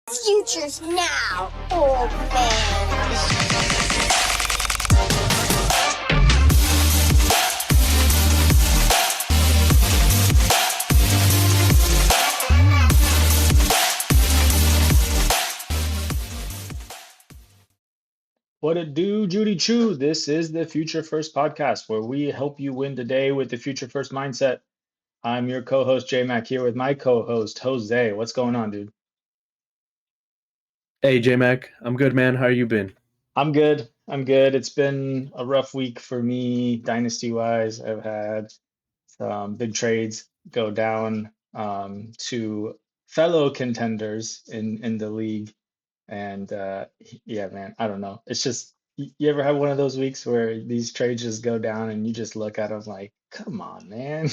Future's now, old man. What it do, Judy Chu? This is the Future First podcast where we help you win today with the Future First mindset. I'm your co-host Jmac here with my co-host Jose. What's going on, dude? Hey Jmac, I'm good, man. How you been? I'm good. I'm good. It's been a rough week for me, dynasty wise. I've had some big trades go down to fellow contenders in the league. And yeah, man, I don't know. It's just you ever have one of those weeks where these trades just go down and you just look at them like, come on, man.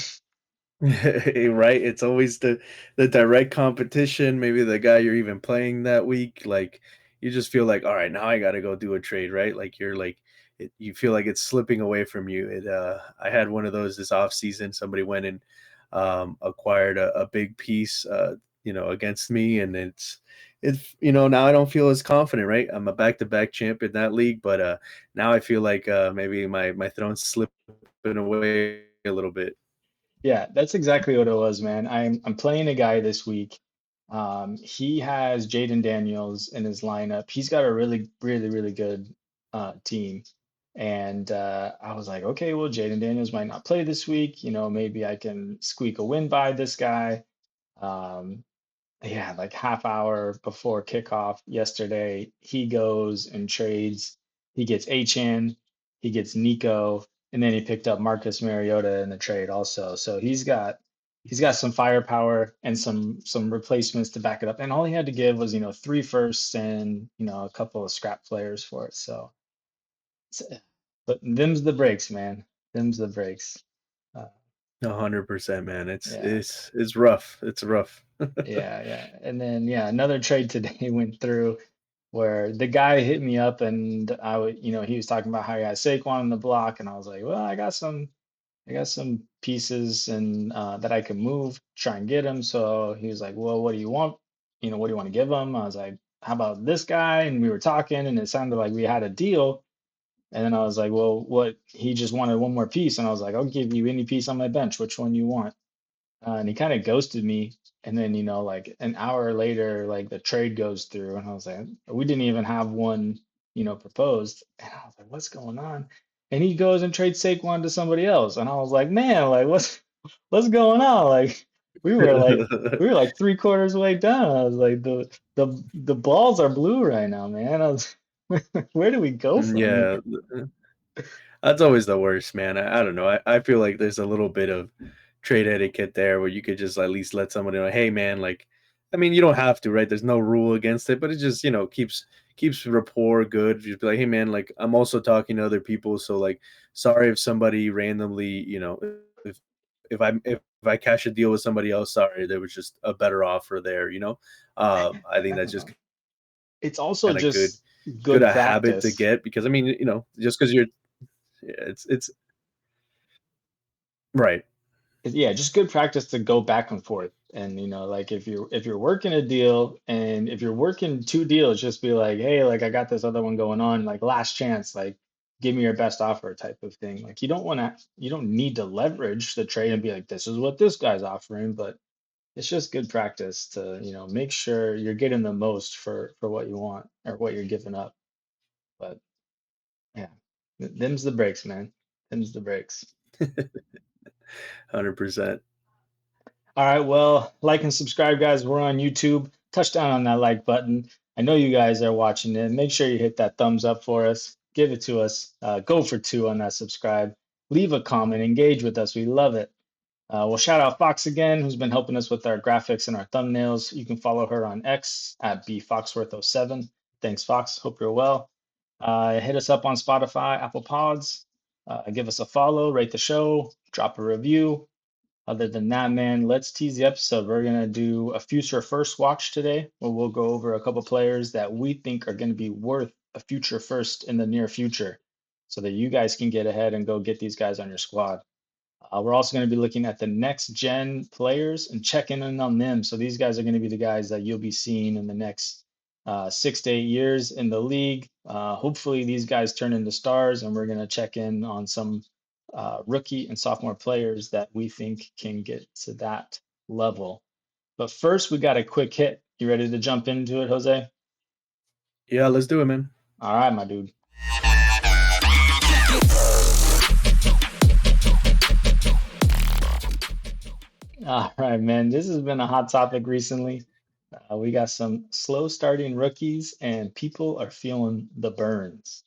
Right? It's always the direct competition, maybe the guy you're even playing that week. Like you just feel like, all right, now I got to go do a trade, right? Like you're like you feel like it's slipping away from you. It I had one of those this off season. Somebody went and acquired a big piece against me, and it's now I don't feel as confident, right? I'm a back-to-back champ in that league, but now I feel like maybe my throne's slipping away a little bit. Yeah, that's exactly what it was, man. I'm playing a guy this week. He has Jaden Daniels in his lineup. He's got a really, really, really good team. And I was like, okay, well, Jaden Daniels might not play this week. Maybe I can squeak a win by this guy. Um, yeah, like half hour before kickoff yesterday, he goes and trades. He gets Etienne, he gets Nico, and then he picked up Marcus Mariota in the trade also. So he's got some firepower and some replacements to back it up. And all he had to give was, three firsts and, a couple of scrap players for it. So, but them's the breaks, man. Them's the breaks. Uh, 100%, man. It's yeah. it's it's rough. It's rough. Yeah, yeah. And then yeah, another trade today went through where the guy hit me up and he was talking about how he had Saquon on the block and I was like, well, I got some pieces and that I can move, try and get him. So he was like, well, what do you want? What do you want to give him? I was like, how about this guy? And we were talking and it sounded like we had a deal. And then I was like, well, what? He just wanted one more piece. And I was like, I'll give you any piece on my bench. Which one you want? And he kind of ghosted me. And then, like an hour later, like the trade goes through, and I was like, we didn't even have one, proposed. And I was like, what's going on? And he goes and trades Saquon to somebody else. And I was like, man, like what's going on? Like we were like three-quarters way down. I was like, the balls are blue right now, man. I was where do we go from here? Yeah, that's always the worst, man. I don't know. I feel like there's a little bit of trade etiquette there where you could just at least let somebody know, hey, man, like, I mean, you don't have to, right? There's no rule against it, but it just, keeps rapport good. Just be like, hey, man, like, I'm also talking to other people, so like, sorry if somebody randomly, if if I cash a deal with somebody else, sorry, there was just a better offer there, I think I that's don't just know. It's also kind of good, just good good a habit to practice. get because I mean, just because you're, yeah, it's right. Yeah, just good practice to go back and forth. And like if you're working a deal and if you're working two deals, just be like, hey, like I got this other one going on, like last chance, like give me your best offer type of thing. Like you don't need to leverage the trade and be like, this is what this guy's offering, but it's just good practice to, make sure you're getting the most for what you want or what you're giving up. But yeah, them's the breaks, man. Them's the breaks. 100%. All right, well, like and subscribe, guys. We're on YouTube. Touch down on that like button. I know you guys are watching it. Make sure you hit that thumbs up for us. Give it to us. Go for two on that subscribe. Leave a comment. Engage with us. We love it. We'll shout out Fox again, who's been helping us with our graphics and our thumbnails. You can follow her on X at bfoxworth07. Thanks, Fox. Hope you're well. Hit us up on Spotify, Apple Pods. Give us a follow, rate the show, drop a review. Other than that, man, let's tease the episode. We're gonna do a future first watch today, where we'll go over a couple players that we think are gonna be worth a future first in the near future, so that you guys can get ahead and go get these guys on your squad. We're also going to be looking at the next gen players and checking in on them. So these guys are going to be the guys that you'll be seeing in the next 6 to 8 years in the league. Hopefully, these guys turn into stars, and we're going to check in on some rookie and sophomore players that we think can get to that level. But first, we got a quick hit. You ready to jump into it, Jose? Yeah, let's do it, man. All right, my dude. All right, man. This has been a hot topic recently. We got some slow starting rookies, and people are feeling the burns.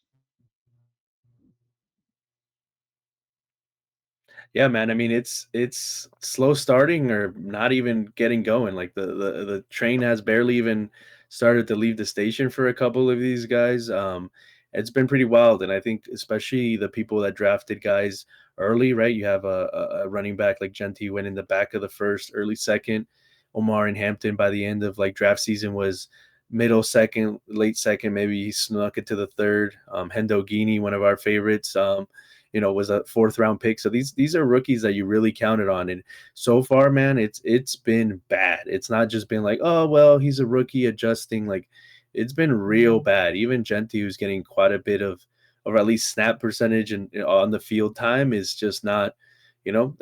Yeah, man. I mean, it's slow starting or not even getting going. Like the train has barely even started to leave the station for a couple of these guys. It's been pretty wild, and I think especially the people that drafted guys early, right? You have a running back like Jeanty went in the back of the first, early second. Omarion Hampton by the end of like draft season was middle second, late second. Maybe he snuck it to the third. Hendoghini, one of our favorites. Was a fourth round pick. So these are rookies that you really counted on. And so far, man, it's been bad. It's not just been like, oh well, he's a rookie adjusting. Like it's been real bad. Even Jeanty, who's getting quite a bit of or at least snap percentage and on the field time, is just not.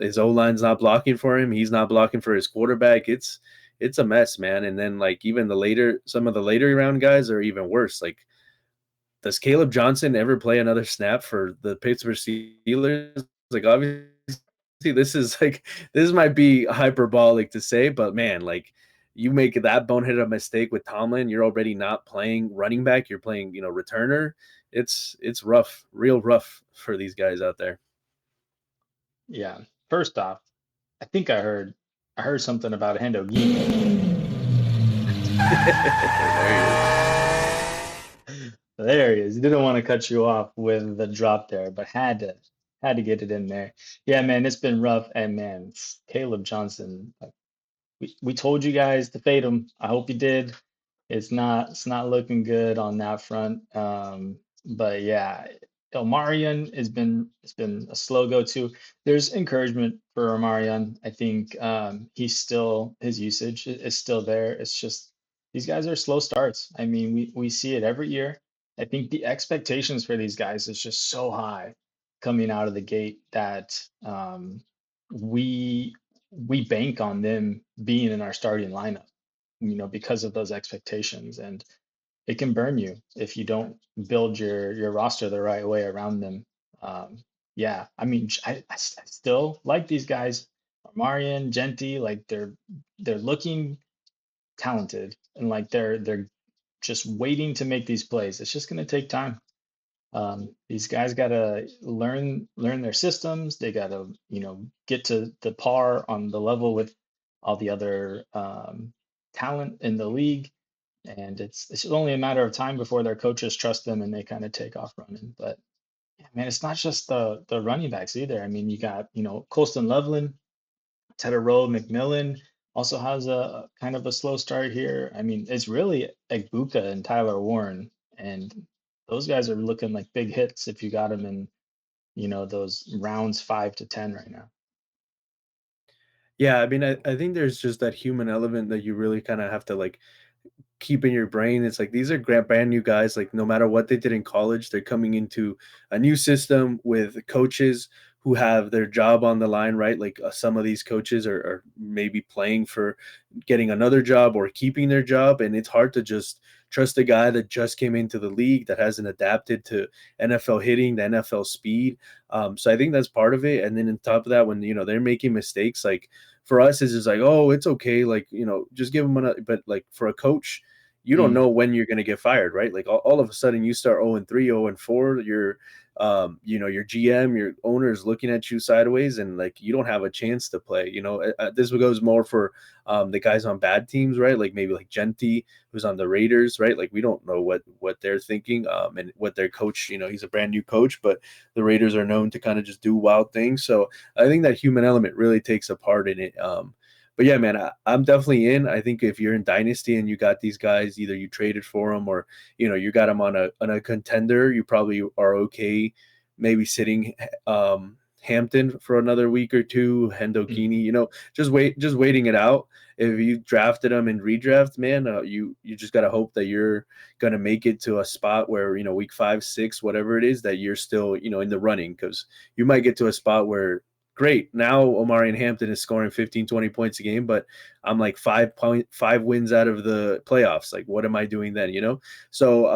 His O line's not blocking for him. He's not blocking for his quarterback. It's a mess, man. And then like even some of the later round guys are even worse. Like, does Caleb Johnson ever play another snap for the Pittsburgh Steelers? Like, obviously, this might be hyperbolic to say, but man, like, you make that boneheaded mistake with Tomlin, you're already not playing running back, you're playing, returner. It's rough, real rough for these guys out there. Yeah. First off, I heard something about Hendoghini. There he is. There he is. Didn't want to cut you off with the drop there, but had to get it in there. Yeah, man, it's been rough. And man, Caleb Johnson, like, we told you guys to fade him. I hope you did. It's not looking good on that front. But yeah, Omarion has been a slow go to. There's encouragement for Omarion. I think his usage is still there. It's just these guys are slow starts. I mean, we see it every year. I think the expectations for these guys is just so high coming out of the gate that we we bank on them being in our starting lineup, because of those expectations. And it can burn you if you don't build your roster the right way around them. Yeah, I mean, I still like these guys, Marion, Jeanty, like they're looking talented and like they're just waiting to make these plays. It's just going to take time. These guys got to learn their systems. They got to, get to the par on the level with all the other talent in the league. And it's only a matter of time before their coaches trust them and they kind of take off running. But yeah, man, it's not just the running backs either. I mean, you got, Colston Loveland, Tedero McMillan also has a kind of a slow start here. I mean, it's really Egbuka and Tyler Warren, and those guys are looking like big hits if you got them in, those rounds 5 to 10 right now. Yeah, I mean, I think there's just that human element that you really kind of have to like keep in your brain. It's like these are brand new guys. Like no matter what they did in college, they're coming into a new system with coaches who have their job on the line, right? Like some of these coaches are maybe playing for getting another job or keeping their job, and it's hard to just trust a guy that just came into the league that hasn't adapted to NFL hitting, the NFL speed. So I think that's part of it. And then on top of that, when they're making mistakes, like for us, it's just like, oh, it's okay, like just give them another. But like for a coach, you don't Mm. know when you're going to get fired, right? Like all of a sudden you start 0-3, 0-4, your GM, your owner is looking at you sideways and like, you don't have a chance to play, this goes more for the guys on bad teams, right? Like maybe like Jeanty, who's on the Raiders, right? Like we don't know what they're thinking, and what their coach, he's a brand new coach, but the Raiders are known to kind of just do wild things. So I think that human element really takes a part in it. But yeah, man, I'm definitely in. I think if you're in Dynasty and you got these guys, either you traded for them or you got them on a contender, you probably are okay, maybe sitting Hampton for another week or two, Mm. Hendoghini, just waiting it out. If you drafted them in redraft, man, you just got to hope that you're going to make it to a spot where, week 5, 6, whatever it is, that you're still, in the running, because you might get to a spot where, great, now Omarion Hampton is scoring 15, 20 points a game, but I'm like 5 wins out of the playoffs. Like, what am I doing then, So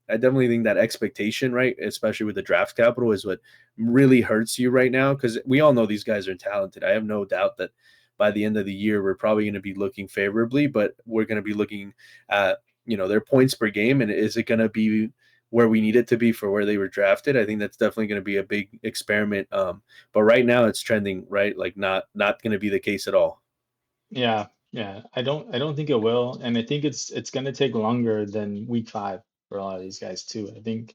I definitely think that expectation, right, especially with the draft capital, is what really hurts you right now, because we all know these guys are talented. I have no doubt that by the end of the year, we're probably going to be looking favorably, but we're going to be looking at, their points per game, and is it going to be where we need it to be for where they were drafted? I think that's definitely going to be a big experiment. But right now it's trending, right? Like not going to be the case at all. Yeah, yeah. I don't think it will, and I think it's going to take longer than week 5 for a lot of these guys too. I think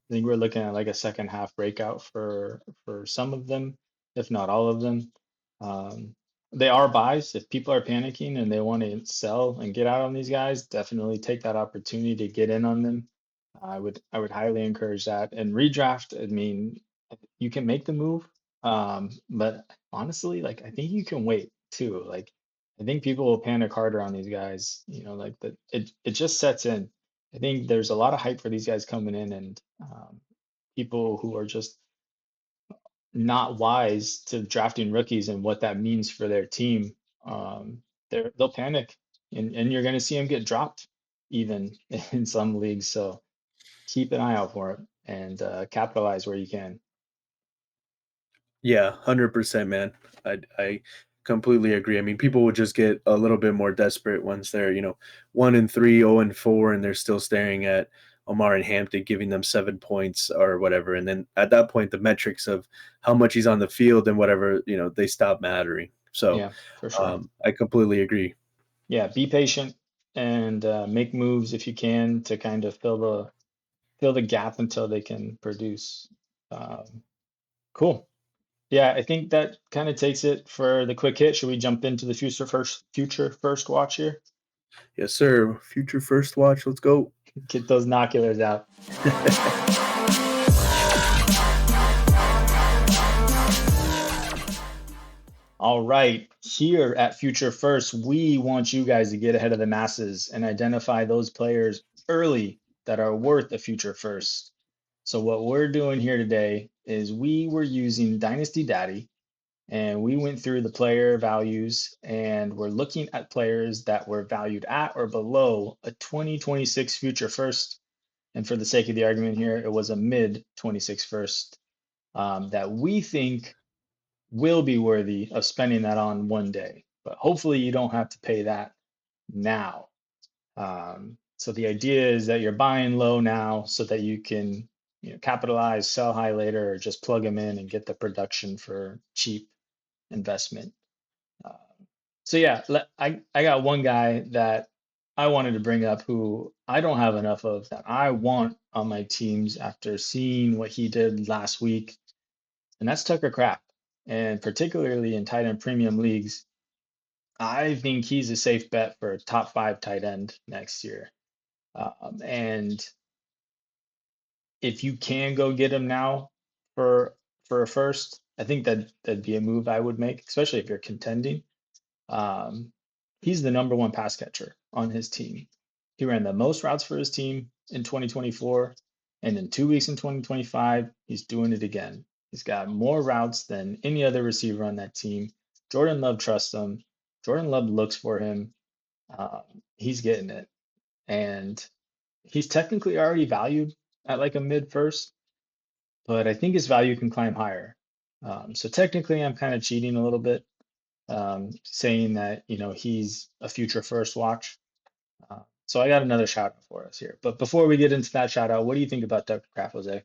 we're looking at like a second half breakout for some of them, if not all of them. Um, they are buys. If people are panicking and they want to sell and get out on these guys, definitely take that opportunity to get in on them. I would highly encourage that. And redraft, I mean, you can make the move, but honestly, like I think you can wait too. Like I think people will panic harder on these guys. Like it just sets in. I think there's a lot of hype for these guys coming in, and people who are just not wise to drafting rookies and what that means for their team. They'll panic, and you're going to see them get dropped even in some leagues. So keep an eye out for it and capitalize where you can. Yeah, 100%, man. I completely agree. I mean, people would just get a little bit more desperate once they're, 1-3, 0-4, and they're still staring at Omar and Hampton giving them 7 points or whatever. And then at that point, the metrics of how much he's on the field and whatever, they stop mattering. So Yeah, for sure. I completely agree. Yeah, be patient and make moves if you can to kind of fill the gap until they can produce. Um, cool. Yeah, I think that kind of takes it for the quick hit. Should we jump into the future first watch here? Yes, sir. Future first watch. Let's go. Get those binoculars out. All right, here at Future First, we want you guys to get ahead of the masses and identify those players early that are worth a future first. So what we're doing here today is we were using Dynasty Daddy, and we went through the player values and we're looking at players that were valued at or below a 2026 future first. And for the sake of the argument here, it was a mid 26 first that we think will be worthy of spending that on one day. But hopefully, you don't have to pay that now. So the idea is that you're buying low now so that you can capitalize, sell high later, or just plug them in and get the production for cheap investment. Uh, so yeah, I got one guy that I wanted to bring up who I don't have enough of that I want on my teams after seeing what he did last week, and that's Tucker Kraft. And particularly in tight end premium leagues, I think he's a safe bet for a top 5 tight end next year. And if you can go get him now for a first, I think that'd be a move I would make, especially if you're contending. Um, he's the number one pass catcher on his team. He ran the most routes for his team in 2024, and in 2 weeks in 2025, he's doing it again. He's got more routes than any other receiver on that team. Jordan Love trusts him. Jordan Love looks for him. He's getting it, and he's technically already valued at like a mid first, but I think his value can climb higher. So technically, I'm kind of cheating a little bit, saying that he's a future first watch. So I got another shout out for us here. But before we get into that shout out, what do you think about Tucker Kraft, Jose?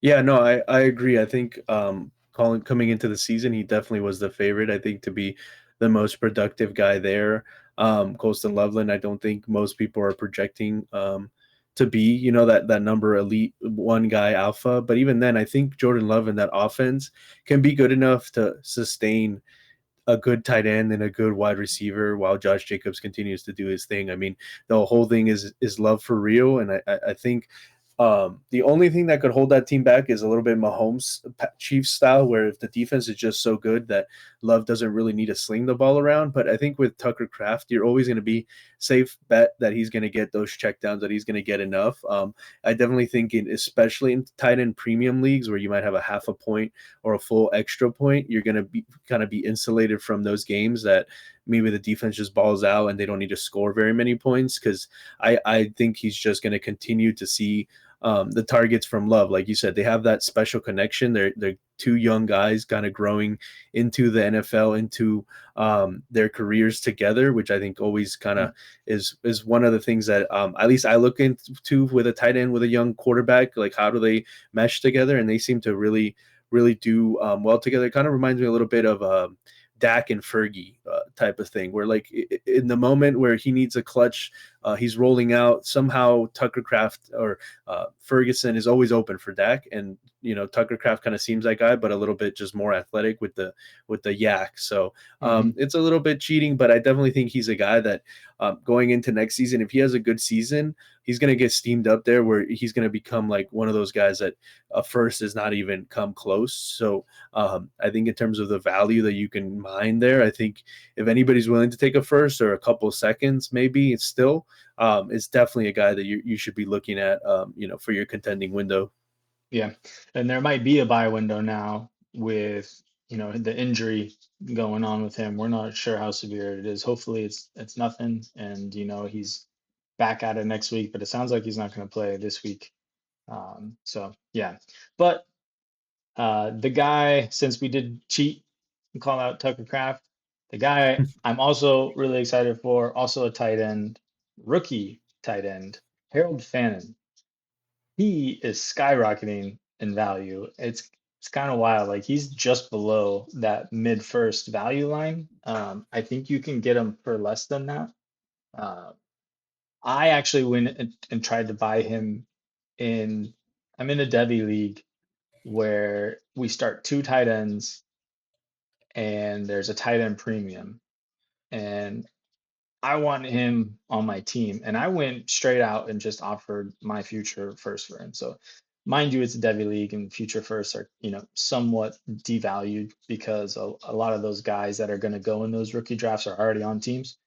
Yeah, no, I agree. I think calling coming into the season, he definitely was the favorite, I think, to be the most productive guy there. Colston Loveland, I don't think most people are projecting to be, that number elite one guy alpha. But even then, I think Jordan Love in that offense can be good enough to sustain a good tight end and a good wide receiver while Josh Jacobs continues to do his thing. I mean, the whole thing is love for real. And I think The only thing that could hold that team back is a little bit Mahomes Chiefs style, where if the defense is just so good that Love doesn't really need to sling the ball around. But I think with Tucker Kraft, you're always going to be safe bet that he's going to get those checkdowns, that he's going to get enough. I definitely think, especially in tight end premium leagues where you might have a half a point or a full extra point, you're going to be kind of be insulated from those games that maybe the defense just balls out and they don't need to score very many points, because I think he's just going to continue to see the targets from Love. Like you said, they have that special connection. They're two young guys kind of growing into the NFL, into their careers together, which I think always kind of is one of the things that at least I look into with a tight end with a young quarterback. Like, how do they mesh together? And they seem to really do well together. It kind of reminds me a little bit of Dak and Fergie type of thing, where like in the moment where he needs a clutch, he's rolling out, somehow Tucker Kraft or Ferguson is always open for Dak, and Tucker Kraft kind of seems that guy, but a little bit just more athletic with the yak. So Mhm. it's a little bit cheating, but I definitely think he's a guy that going into next season, if he has a good season, he's going to get steamed up there, where he's going to become like one of those guys that first is not even come close. So I think in terms of the value that you can mine there, I think if anybody's willing to take a first or a couple seconds, maybe it's definitely a guy that you should be looking at, for your contending window. Yeah. And there might be a buy window now with, the injury going on with him. We're not sure how severe it is. Hopefully it's nothing and he's back at it next week, but it sounds like he's not going to play this week. So yeah. But the guy, since we did cheat and call out Tucker Kraft, the guy I'm also really excited for, also a tight end, rookie tight end, Harold Fannin. He is skyrocketing in value. It's kind of wild. Like he's just below that mid first value line. I think you can get him for less than that. Uh, I actually went and tried to buy him in. I'm in a Debbie league where we start two tight ends and there's a tight end premium. And I want him on my team. And I went straight out and just offered my future first for him. So mind you, it's a Debbie League and future firsts are, somewhat devalued because a lot of those guys that are going to go in those rookie drafts are already on teams.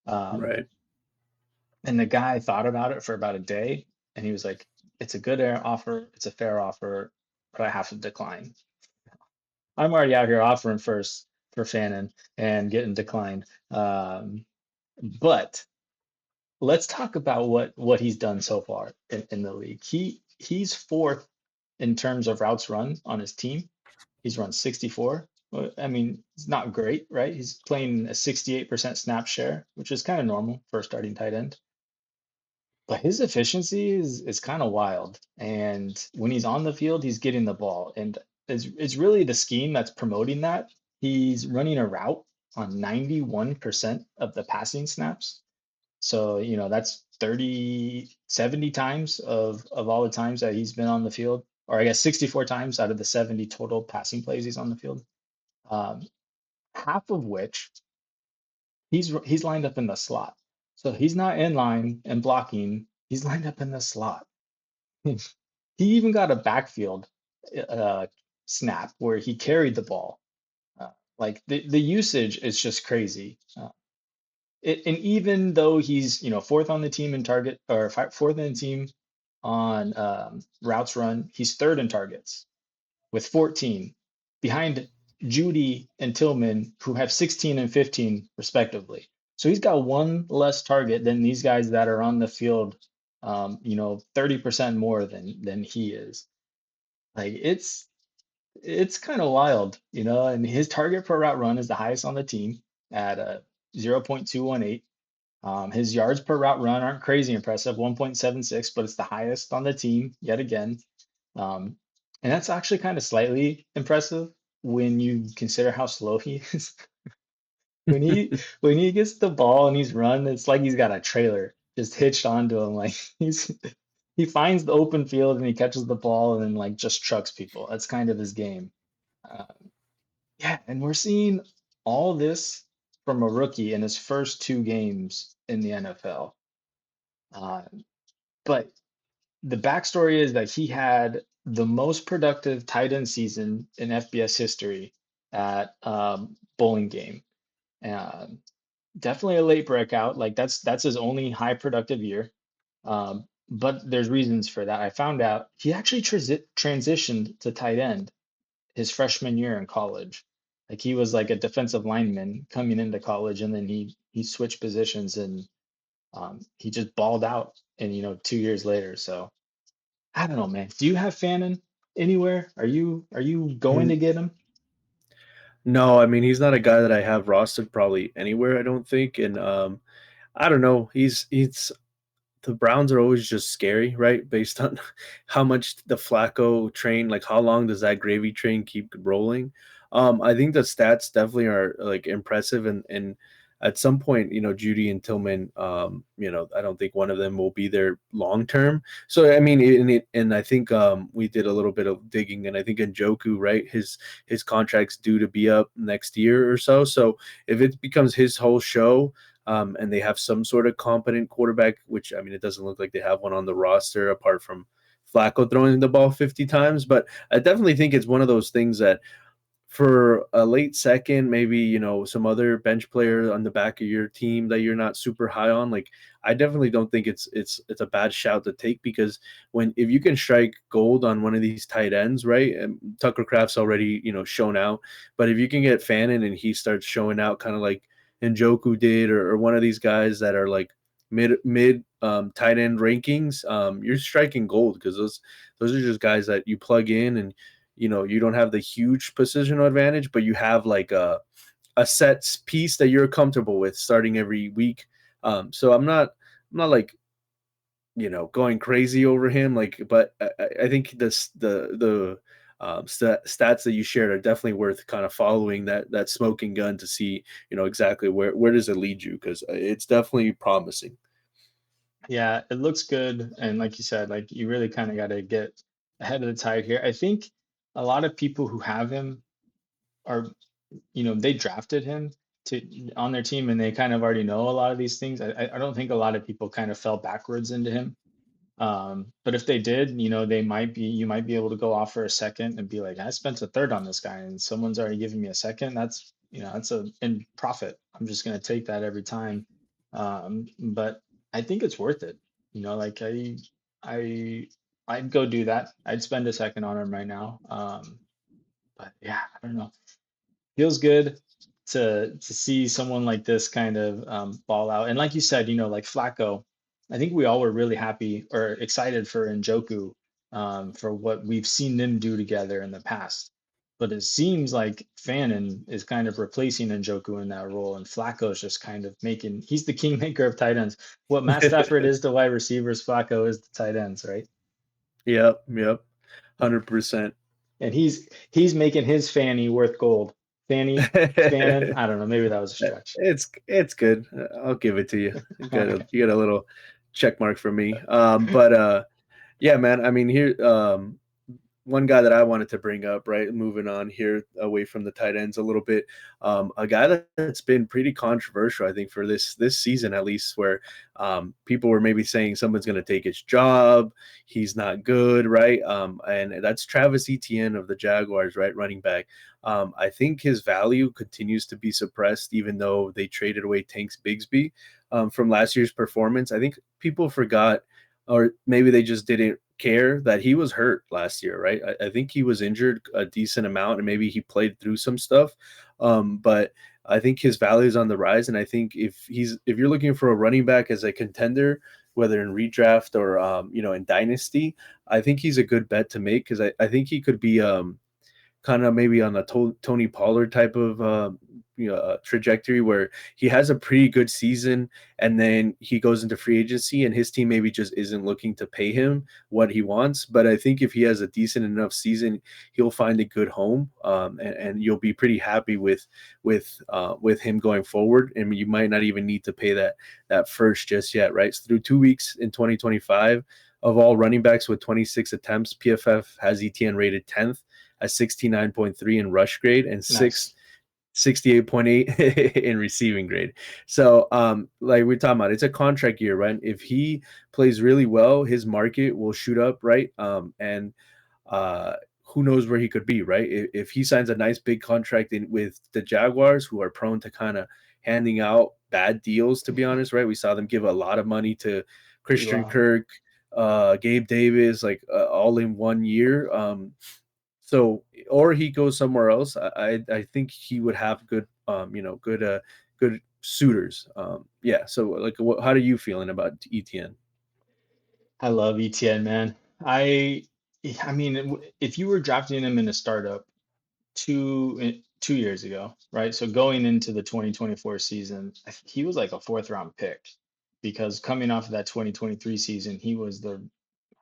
Um, Right. and the guy thought about it for about a day and he was like, it's a good offer, it's a fair offer, but I have to decline. I'm already out here offering first for Fannin and getting declined. But let's talk about what he's done so far in the league. He's fourth in terms of routes run on his team. He's run 64. I mean, it's not great, right? He's playing a 68% snap share, which is kind of normal for a starting tight end. But his efficiency is kind of wild. And when he's on the field, he's getting the ball. And it's really the scheme that's promoting that. He's running a route on 91% of the passing snaps. So, that's 30, 70 times of all the times that he's been on the field, or I guess 64 times out of the 70 total passing plays he's on the field. Um, Half of which he's lined up in the slot. So he's not in line and blocking, he's lined up in the slot. He even got a backfield uh, snap where he carried the ball. Like the usage is just crazy. And even though he's fourth on the team in target or fourth in the team on routes run, he's third in targets with 14, behind Judy and Tillman, who have 16 and 15 respectively. So he's got one less target than these guys that are on the field, 30% more than he is. Like it's kind of wild, and his target per route run is the highest on the team at 0.218. His yards per route run aren't crazy impressive, 1.76, but it's the highest on the team yet again. Um, and that's actually kind of slightly impressive when you consider how slow he is. When he gets the ball and he's run, it's like he's got a trailer just hitched onto him. Like he finds the open field and he catches the ball and then like just trucks people. That's kind of his game. Uh, yeah, and we're seeing all this from a rookie in his first two games in the NFL. Uh, but the backstory is that he had the most productive tight end season in FBS history at bowling game. Um, Definitely a late breakout. Like that's his only high productive year. But there's reasons for that. I found out he actually transitioned to tight end his freshman year in college. Like he was like a defensive lineman coming into college, and then he switched positions and he just balled out. And 2 years later, so I don't know, man. Do you have Fannin anywhere? Are you going to get him? No, I mean he's not a guy that I have rostered probably anywhere. I don't think, and I don't know. He's the Browns are always just scary, right? Based on how much the Flacco train, like how long does that gravy train keep rolling? I think the stats definitely are like impressive, and at some point, Judy and Tillman, I don't think one of them will be there long term. So I mean, and I think we did a little bit of digging, and I think Njoku, right, his contract's due to be up next year or so. So if it becomes his whole show, and they have some sort of competent quarterback, which I mean, it doesn't look like they have one on the roster apart from Flacco throwing the ball 50 times. But I definitely think it's one of those things that for a late second, maybe, some other bench player on the back of your team that you're not super high on, like I definitely don't think it's a bad shout to take, because if you can strike gold on one of these tight ends, right? And Tucker Kraft's already, shown out, but if you can get Fannin and he starts showing out kind of like Njoku did, or one of these guys that are like mid tight end rankings, you're striking gold, because those are just guys that you plug in, and you don't have the huge positional advantage, but you have like a set piece that you're comfortable with starting every week. So I'm not like going crazy over him, like, but I think the stats that you shared are definitely worth kind of following that smoking gun to see exactly where does it lead you, because it's definitely promising. Yeah, it looks good. And like you said, like you really kind of got to get ahead of the tide here. I think a lot of people who have him are, they drafted him to on their team and they kind of already know a lot of these things. I don't think a lot of people kind of fell backwards into him. But if they did, you might be able to go off for a second and be like, I spent a third on this guy and someone's already giving me a second. That's a in profit. I'm just going to take that every time. But I think it's worth it. Like I, I'd go do that. I'd spend a second on him right now. But yeah, I don't know, feels good to see someone like this kind of ball out. And like you said, like Flacco, I think we all were really happy or excited for Njoku for what we've seen them do together in the past. But it seems like Fannin is kind of replacing Njoku in that role, and Flacco is just kind of he's the kingmaker of tight ends. What Matt Stafford is to wide receivers, Flacco is the tight ends, right? Yep, 100%. And he's making his fanny worth gold. Fannin, I don't know, maybe that was a stretch. It's good. I'll give it to you. You All got a right. you got a little check mark from me. But yeah, man. I mean, here, one guy that I wanted to bring up, right? Moving on here away from the tight ends a little bit. A guy that's been pretty controversial, I think, for this season at least, where people were maybe saying someone's going to take his job. He's not good, right? And that's Travis Etienne of the Jaguars, right? Running back. I think his value continues to be suppressed, even though they traded away Tanks Bigsby from last year's performance. I think people forgot, or maybe they just didn't care that he was hurt last year, right? I think he was injured a decent amount, and maybe he played through some stuff. But I think his value is on the rise, and I think if you're looking for a running back as a contender, whether in redraft or in Dynasty, I think he's a good bet to make, because I think he could be kind of maybe on a Tony Pollard type of trajectory, where he has a pretty good season and then he goes into free agency and his team maybe just isn't looking to pay him what he wants. But I think if he has a decent enough season, he'll find a good home, and you'll be pretty happy with him going forward. I mean, you might not even need to pay that first just yet, right? So through 2 weeks in 2025, of all running backs with 26 attempts, PFF has ETN rated 10th at 69.3 in rush grade and sixth Nice. 68.8 in receiving grade. So, like we're talking about, it's a contract year, right? If he plays really well, his market will shoot up, right? And uh, who knows where he could be, right? If he signs a nice big contract with the Jaguars, who are prone to kind of handing out bad deals, to be honest, right? We saw them give a lot of money to Christian Wow. Kirk, Gabe Davis, like all in 1 year. So, or he goes somewhere else. I think he would have good, good suitors. Yeah. So, like, how are you feeling about Etienne? I love Etienne, man. I I mean, if you were drafting him in a startup 2 years ago, right? So going into the 2024 season, he was like a fourth round pick because coming off of that 2023 season, I think he was the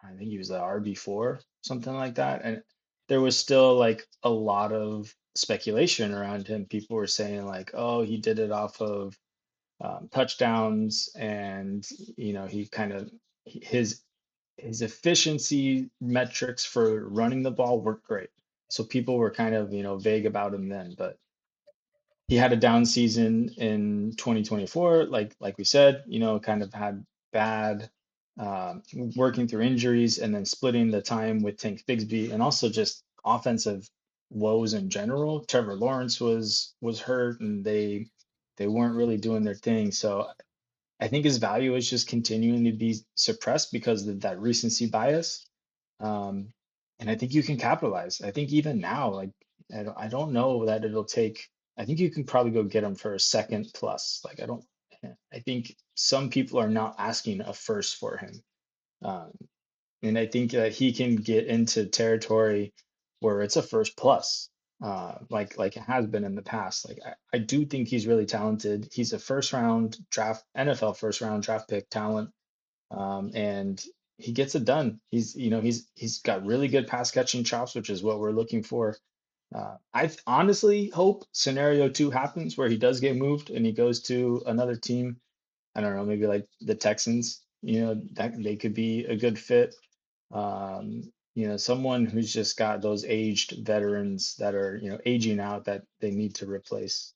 RB4, something like that. And there was still like a lot of speculation around him. People were saying like, oh, he did it off of touchdowns, and he kind of his his efficiency metrics for running the ball weren't great. So people were kind of vague about him then, but he had a down season in 2024, like we said, kind of had bad working through injuries and then splitting the time with Tank Bigsby and also just offensive woes in general. Trevor Lawrence was hurt and they weren't really doing their thing. So I think his value is just continuing to be suppressed because of that recency bias. Um, and I think you can capitalize. I think even now, like I don't know that it'll take. I think you can probably go get him for a second plus. Like I don't. I think some people are not asking a first for him. Um, and I think that he can get into territory where it's a first plus, like it has been in the past. Like I do think he's really talented. He's a first round draft NFL first round draft pick talent, and he gets it done. He's got really good pass catching chops, which is what we're looking for. Honestly hope scenario two happens where he does get moved and he goes to another team. I don't know, maybe like the Texans. That they could be a good fit. Someone who's just got those aged veterans that are, aging out that they need to replace.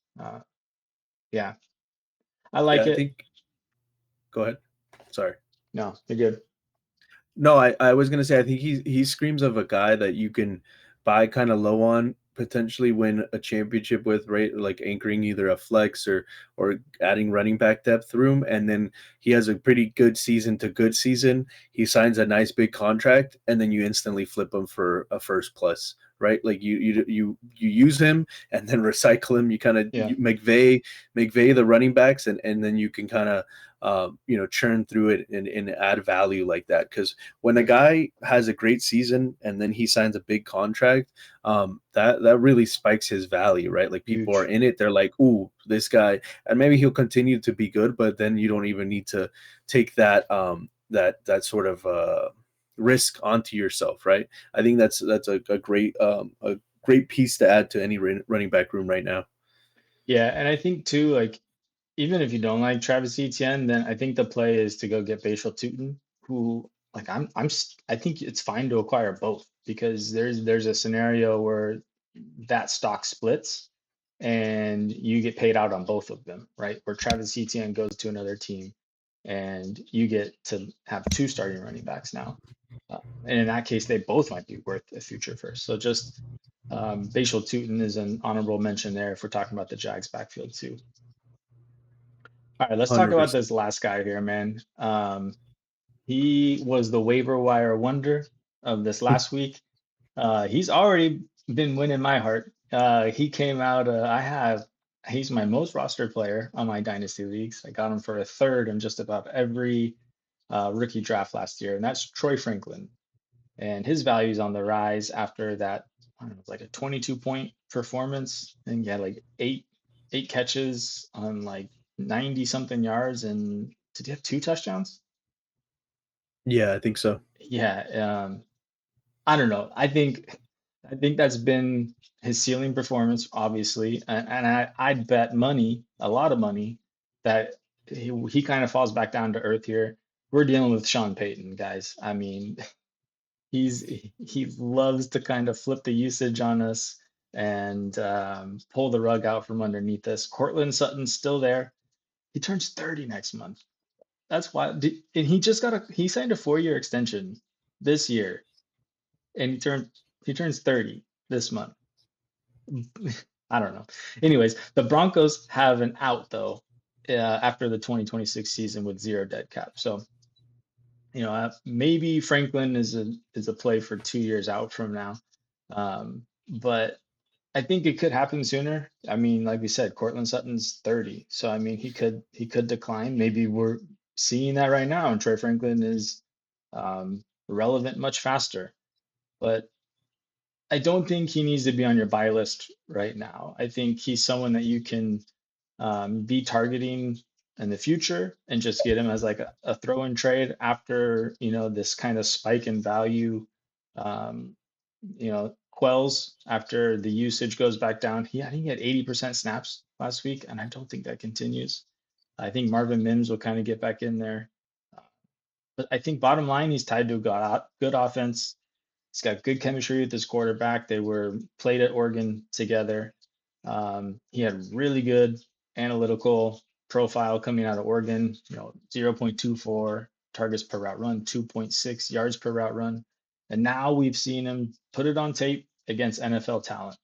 Yeah, I Yeah, like I it. think. Go ahead. Sorry. No, they're good. No, I was gonna say I think he screams of a guy that you can buy kind of low on, potentially win a championship with, right? Like anchoring either a flex or adding running back depth through him, and then he has a pretty good season to good season. He signs a nice big contract, and then you instantly flip him for a first plus, right? Like you use him and then recycle him. You kind of Yeah, McVay the running backs, and then you can kind of churn through it and add value like that. Because when a guy has a great season and then he signs a big contract, that really spikes his value, right? Like people are huge. in it, they're like, "Ooh, this guy," and maybe he'll continue to be good, but then you don't even need to take that sort of risk onto yourself, right? I think that's a great piece to add to any running back room right now. Yeah, and I think too, like even if you don't like Travis Etienne, then I think the play is to go get Bashal Tutin, who like I think it's fine to acquire both because there's a scenario where that stock splits and you get paid out on both of them, right? Where Travis Etienne goes to another team and you get to have two starting running backs now. And in that case, they both might be worth a future first. So just Bashal Tutin is an honorable mention there if we're talking about the Jags backfield too. All right, let's talk about 100%. this last guy here, man. He was the waiver wire wonder of this last week. He's already been winning my heart. He came out. He's my most rostered player on my dynasty leagues. I got him for a third in just about every rookie draft last year, and that's Troy Franklin. And his value is on the rise after that. I don't know, like a 22-point performance, and he had like eight catches on like 90 something yards, and did he have two touchdowns? Yeah, I think so. Yeah, I don't know. I think that's been his ceiling performance, obviously, and I'd bet money, a lot of money, that he kind of falls back down to earth here. We're dealing with Sean Payton, guys. I mean, he loves to kind of flip the usage on us, and pull the rug out from underneath us. Cortland Sutton's still there. He turns 30 next month. That's why, and he signed a 4-year extension this year, and he turns 30 this month. I don't know. Anyways, the Broncos have an out though after the 2026 season with zero dead cap. So maybe Franklin is a play for 2 years out from now, but I think it could happen sooner. I mean, like we said, Cortland Sutton's 30, so I mean he could decline. Maybe we're seeing that right now, and Trey Franklin is relevant much faster. But I don't think he needs to be on your buy list right now. I think he's someone that you can be targeting in the future and just get him as like a throw-in trade after this kind of spike in value um, quells after the usage goes back down. I think he had 80% snaps last week, and I don't think that continues. I think Marvin Mims will kind of get back in there. But I think bottom line, he's tied to a good offense. He's got good chemistry with his quarterback. They were played at Oregon together. He had really good analytical profile coming out of Oregon, 0.24 targets per route run, 2.6 yards per route run. And now we've seen him put it on tape against NFL talent.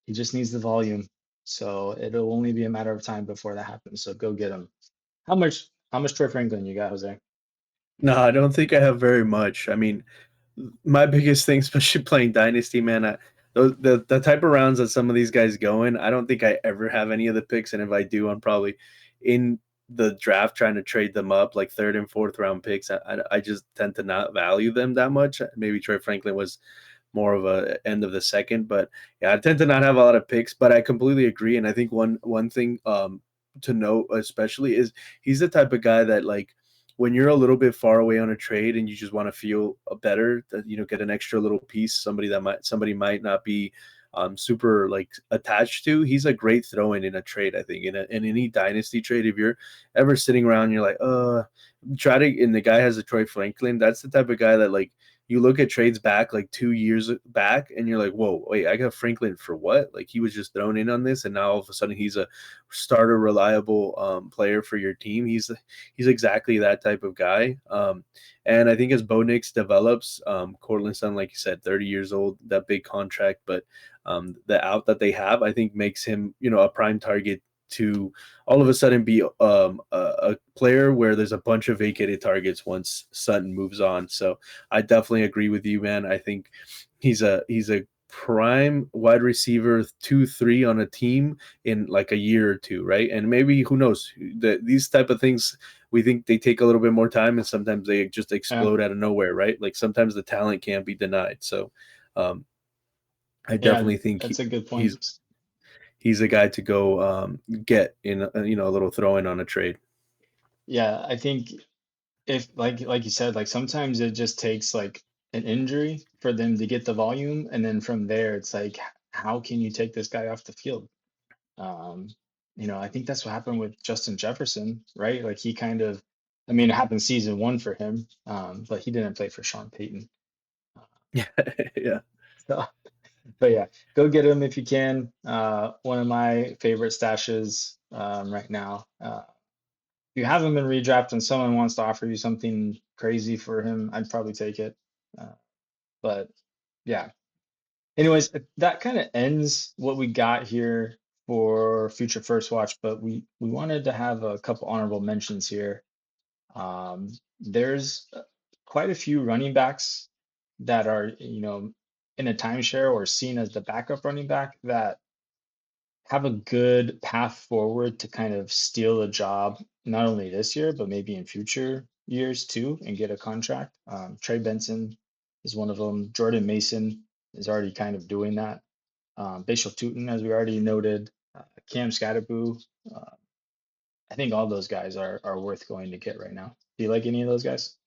He just needs the volume. So it'll only be a matter of time before that happens. So go get him. How much Troy Franklin you got, Jose? No, I don't think I have very much. I mean, my biggest thing, especially playing Dynasty, man, the type of rounds that some of these guys go in, I don't think I ever have any of the picks, and if I do, I'm probably in the draft trying to trade them up, like third and fourth round picks. I just tend to not value them that much. Maybe Troy Franklin was more of a end of the second, but yeah, I tend to not have a lot of picks. But I completely agree, and I think one thing to note especially is he's the type of guy that, like, when you're a little bit far away on a trade and you just want to feel better, that get an extra little piece, somebody might not be super like attached to. He's a great throw in a trade. I think in any dynasty trade, if you're ever sitting around, and you're like, and the guy has a Troy Franklin. That's the type of guy that, like, you look at trades back like 2 years back and you're like, whoa, wait, I got Franklin for what? Like, he was just thrown in on this, and now all of a sudden he's a starter, reliable player for your team. He's exactly that type of guy. And I think as Bo Nix develops, Cortland Sutton, like you said, 30 years old, that big contract, but the out that they have, I think makes him, a prime target to all of a sudden be a player where there's a bunch of vacated targets once Sutton moves on. So I definitely agree with you, man. I think he's a prime wide receiver 2-3 on a team in like a year or two, right? And maybe, who knows, these type of things, we think they take a little bit more time, and sometimes they just explode out of nowhere, right? Like, sometimes the talent can't be denied. So I Yeah, definitely think that's a good point. he's a guy to go get in, a little throw in on a trade. Yeah, I think if like you said, like sometimes it just takes like an injury for them to get the volume, and then from there it's like, how can you take this guy off the field? Um, I think that's what happened with Justin Jefferson, right? Like he kind of, I mean, it happened season one for him, but he didn't play for Sean Payton. Yeah, yeah. So, but yeah, go get him if you can. One of my favorite stashes right now. If you have him in redraft and someone wants to offer you something crazy for him, I'd probably take it. But yeah. Anyways, that kind of ends what we got here for Future First Watch, but we wanted to have a couple honorable mentions here. There's quite a few running backs that are, in a timeshare or seen as the backup running back that have a good path forward to kind of steal a job, not only this year, but maybe in future years too, and get a contract. Trey Benson is one of them. Jordan Mason is already kind of doing that. Bashal Tutin, as we already noted, Cam Scatterboo. Uh, I think all those guys are worth going to get right now. Do you like any of those guys?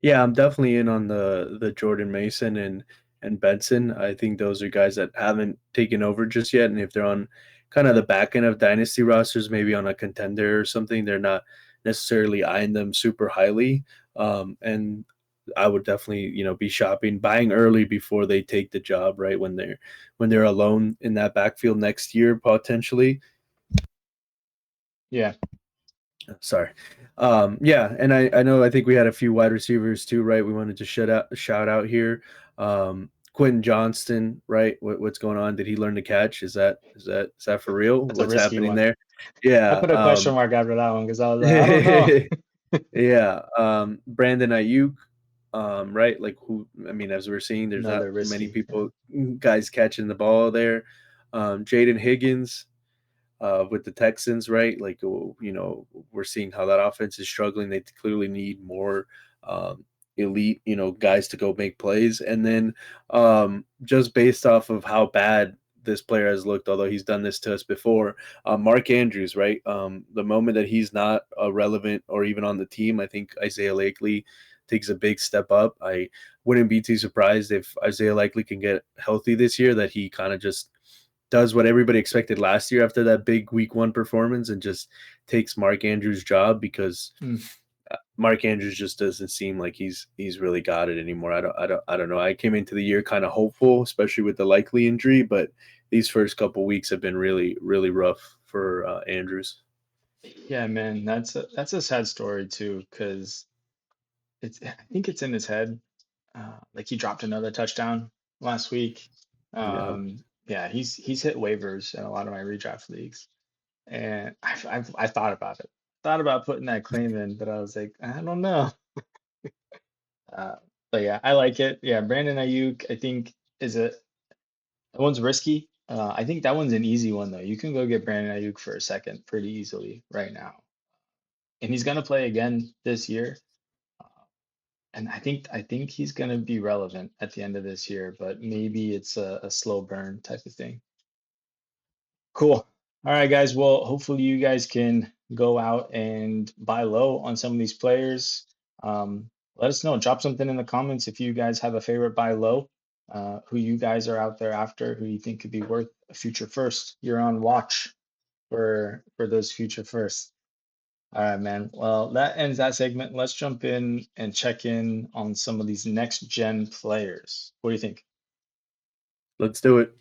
Yeah, I'm definitely in on the Jordan Mason and Benson. I think those are guys that haven't taken over just yet, and if they're on kind of the back end of dynasty rosters, maybe on a contender or something, they're not necessarily eyeing them super highly. And I would definitely, be buying early before they take the job, right? When they're alone in that backfield next year, potentially. Yeah. Sorry. Yeah, and I think we had a few wide receivers too, right? We wanted to shout out here. Quentin Johnston, right? What's going on? Did he learn to catch? Is that for real? That's a What's risky happening one. there? I Yeah. put a question mark after that one because I was like, I don't know. Yeah. Brandon Ayuk, right? Like as we're seeing, there's not Another many risky. Yeah. people guys catching the ball there. Jaden Higgins, with the Texans, right? Like, we're seeing how that offense is struggling. They clearly need more elite, guys to go make plays. And then just based off of how bad this player has looked, although he's done this to us before, Mark Andrews, right? The moment that he's not relevant or even on the team, I think Isaiah Lakely takes a big step up. I wouldn't be too surprised if Isaiah Likely can get healthy this year, that he kind of just does what everybody expected last year after that big week 1 performance and just takes Mark Andrews' job, because Mm. Mark Andrews just doesn't seem like he's really got it anymore. I don't know. I came into the year kind of hopeful, especially with the Likely injury, but these first couple weeks have been really, really rough for Andrews. Yeah, man, that's a sad story too, because I think it's in his head. Like he dropped another touchdown last week. Yeah. Yeah, he's hit waivers in a lot of my redraft leagues, and I thought about it, thought about putting that claim in, but I was like, I don't know. Uh, but yeah, I like it. Yeah, Brandon Ayuk, I think that one's risky. I think that one's an easy one though. You can go get Brandon Ayuk for a second pretty easily right now, and he's gonna play again this year. And I think he's gonna be relevant at the end of this year, but maybe it's a slow burn type of thing. Cool. All right, guys. Well, hopefully you guys can go out and buy low on some of these players. Let us know. Drop something in the comments if you guys have a favorite buy low, who you guys are out there after, who you think could be worth a future first. You're on watch for those future firsts. All right, man. Well, that ends that segment. Let's jump in and check in on some of these next gen players. What do you think? Let's do it.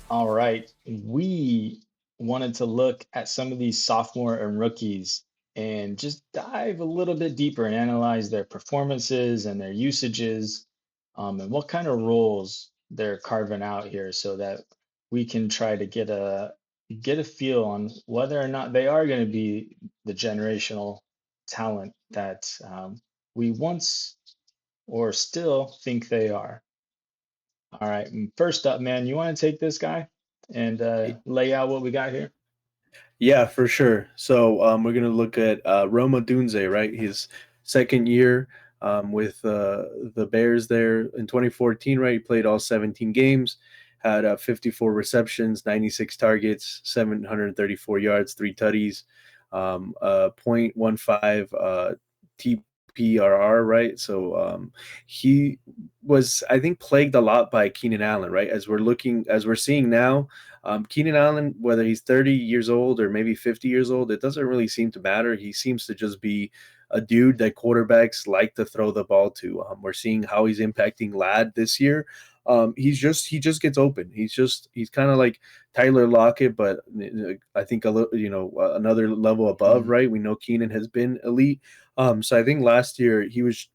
All right. We wanted to look at some of these sophomore and rookies and just dive a little bit deeper and analyze their performances and their usages, and what kind of roles they're carving out here so that we can try to get a feel on whether or not they are going to be the generational talent that we once or still think they are. All right. First up, man, you want to take this guy and lay out what we got here? Yeah, for sure. So we're gonna look at Roma Dunze, right? His second year with the Bears there in 2014, right? He played all 17 games, had 54 receptions, 96 targets, 734 yards, 3 tutties, 0.15 TPRR, right? So he was, I think, plagued a lot by Keenan Allen, right? As we're seeing now, Keenan Allen, whether he's 30 years old or maybe 50 years old, it doesn't really seem to matter. He seems to just be a dude that quarterbacks like to throw the ball to. We're seeing how he's impacting Lad this year. He just gets open. He's kind of like Tyler Lockett, but I think a little, another level above, Mm. right? We know Keenan has been elite. So I think last year he was,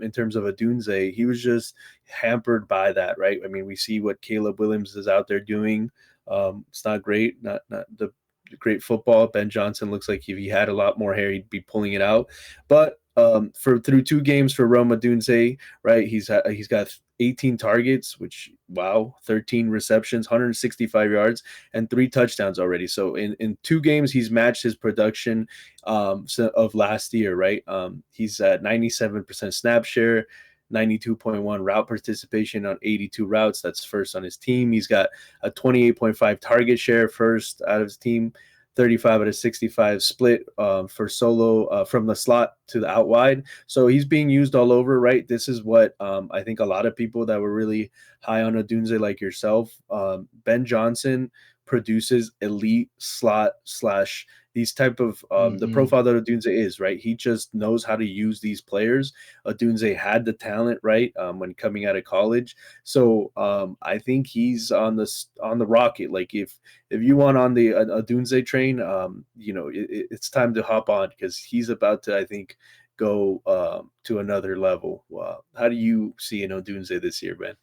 in terms of a Dunze, he was just hampered by that, right? I mean, we see what Caleb Williams is out there doing. It's not great, not the great football. Ben Johnson looks like if he had a lot more hair, he'd be pulling it out. But for through 2 games for Roma Dunze, right? He's got 18 targets, which wow, 13 receptions, 165 yards, and 3 touchdowns already. So in 2 games, he's matched his production of last year, right? He's at 97% snap share. 92.1 route participation on 82 routes. That's first on his team. He's got a 28.5 target share, first out of his team. 35 out of 65 split for solo from the slot to the out wide. So he's being used all over, right? This is what I think a lot of people that were really high on Odunze, like yourself, Ben Johnson, produces elite slot slash these type of the Hmm. profile that Odunze is, right? He just knows how to use these players. Odunze had the talent, right, when coming out of college. So I think he's on the rocket. Like if you want on the Odunze train, it's time to hop on because he's about to, I think, go to another level. How do you see an Odunze this year, Ben?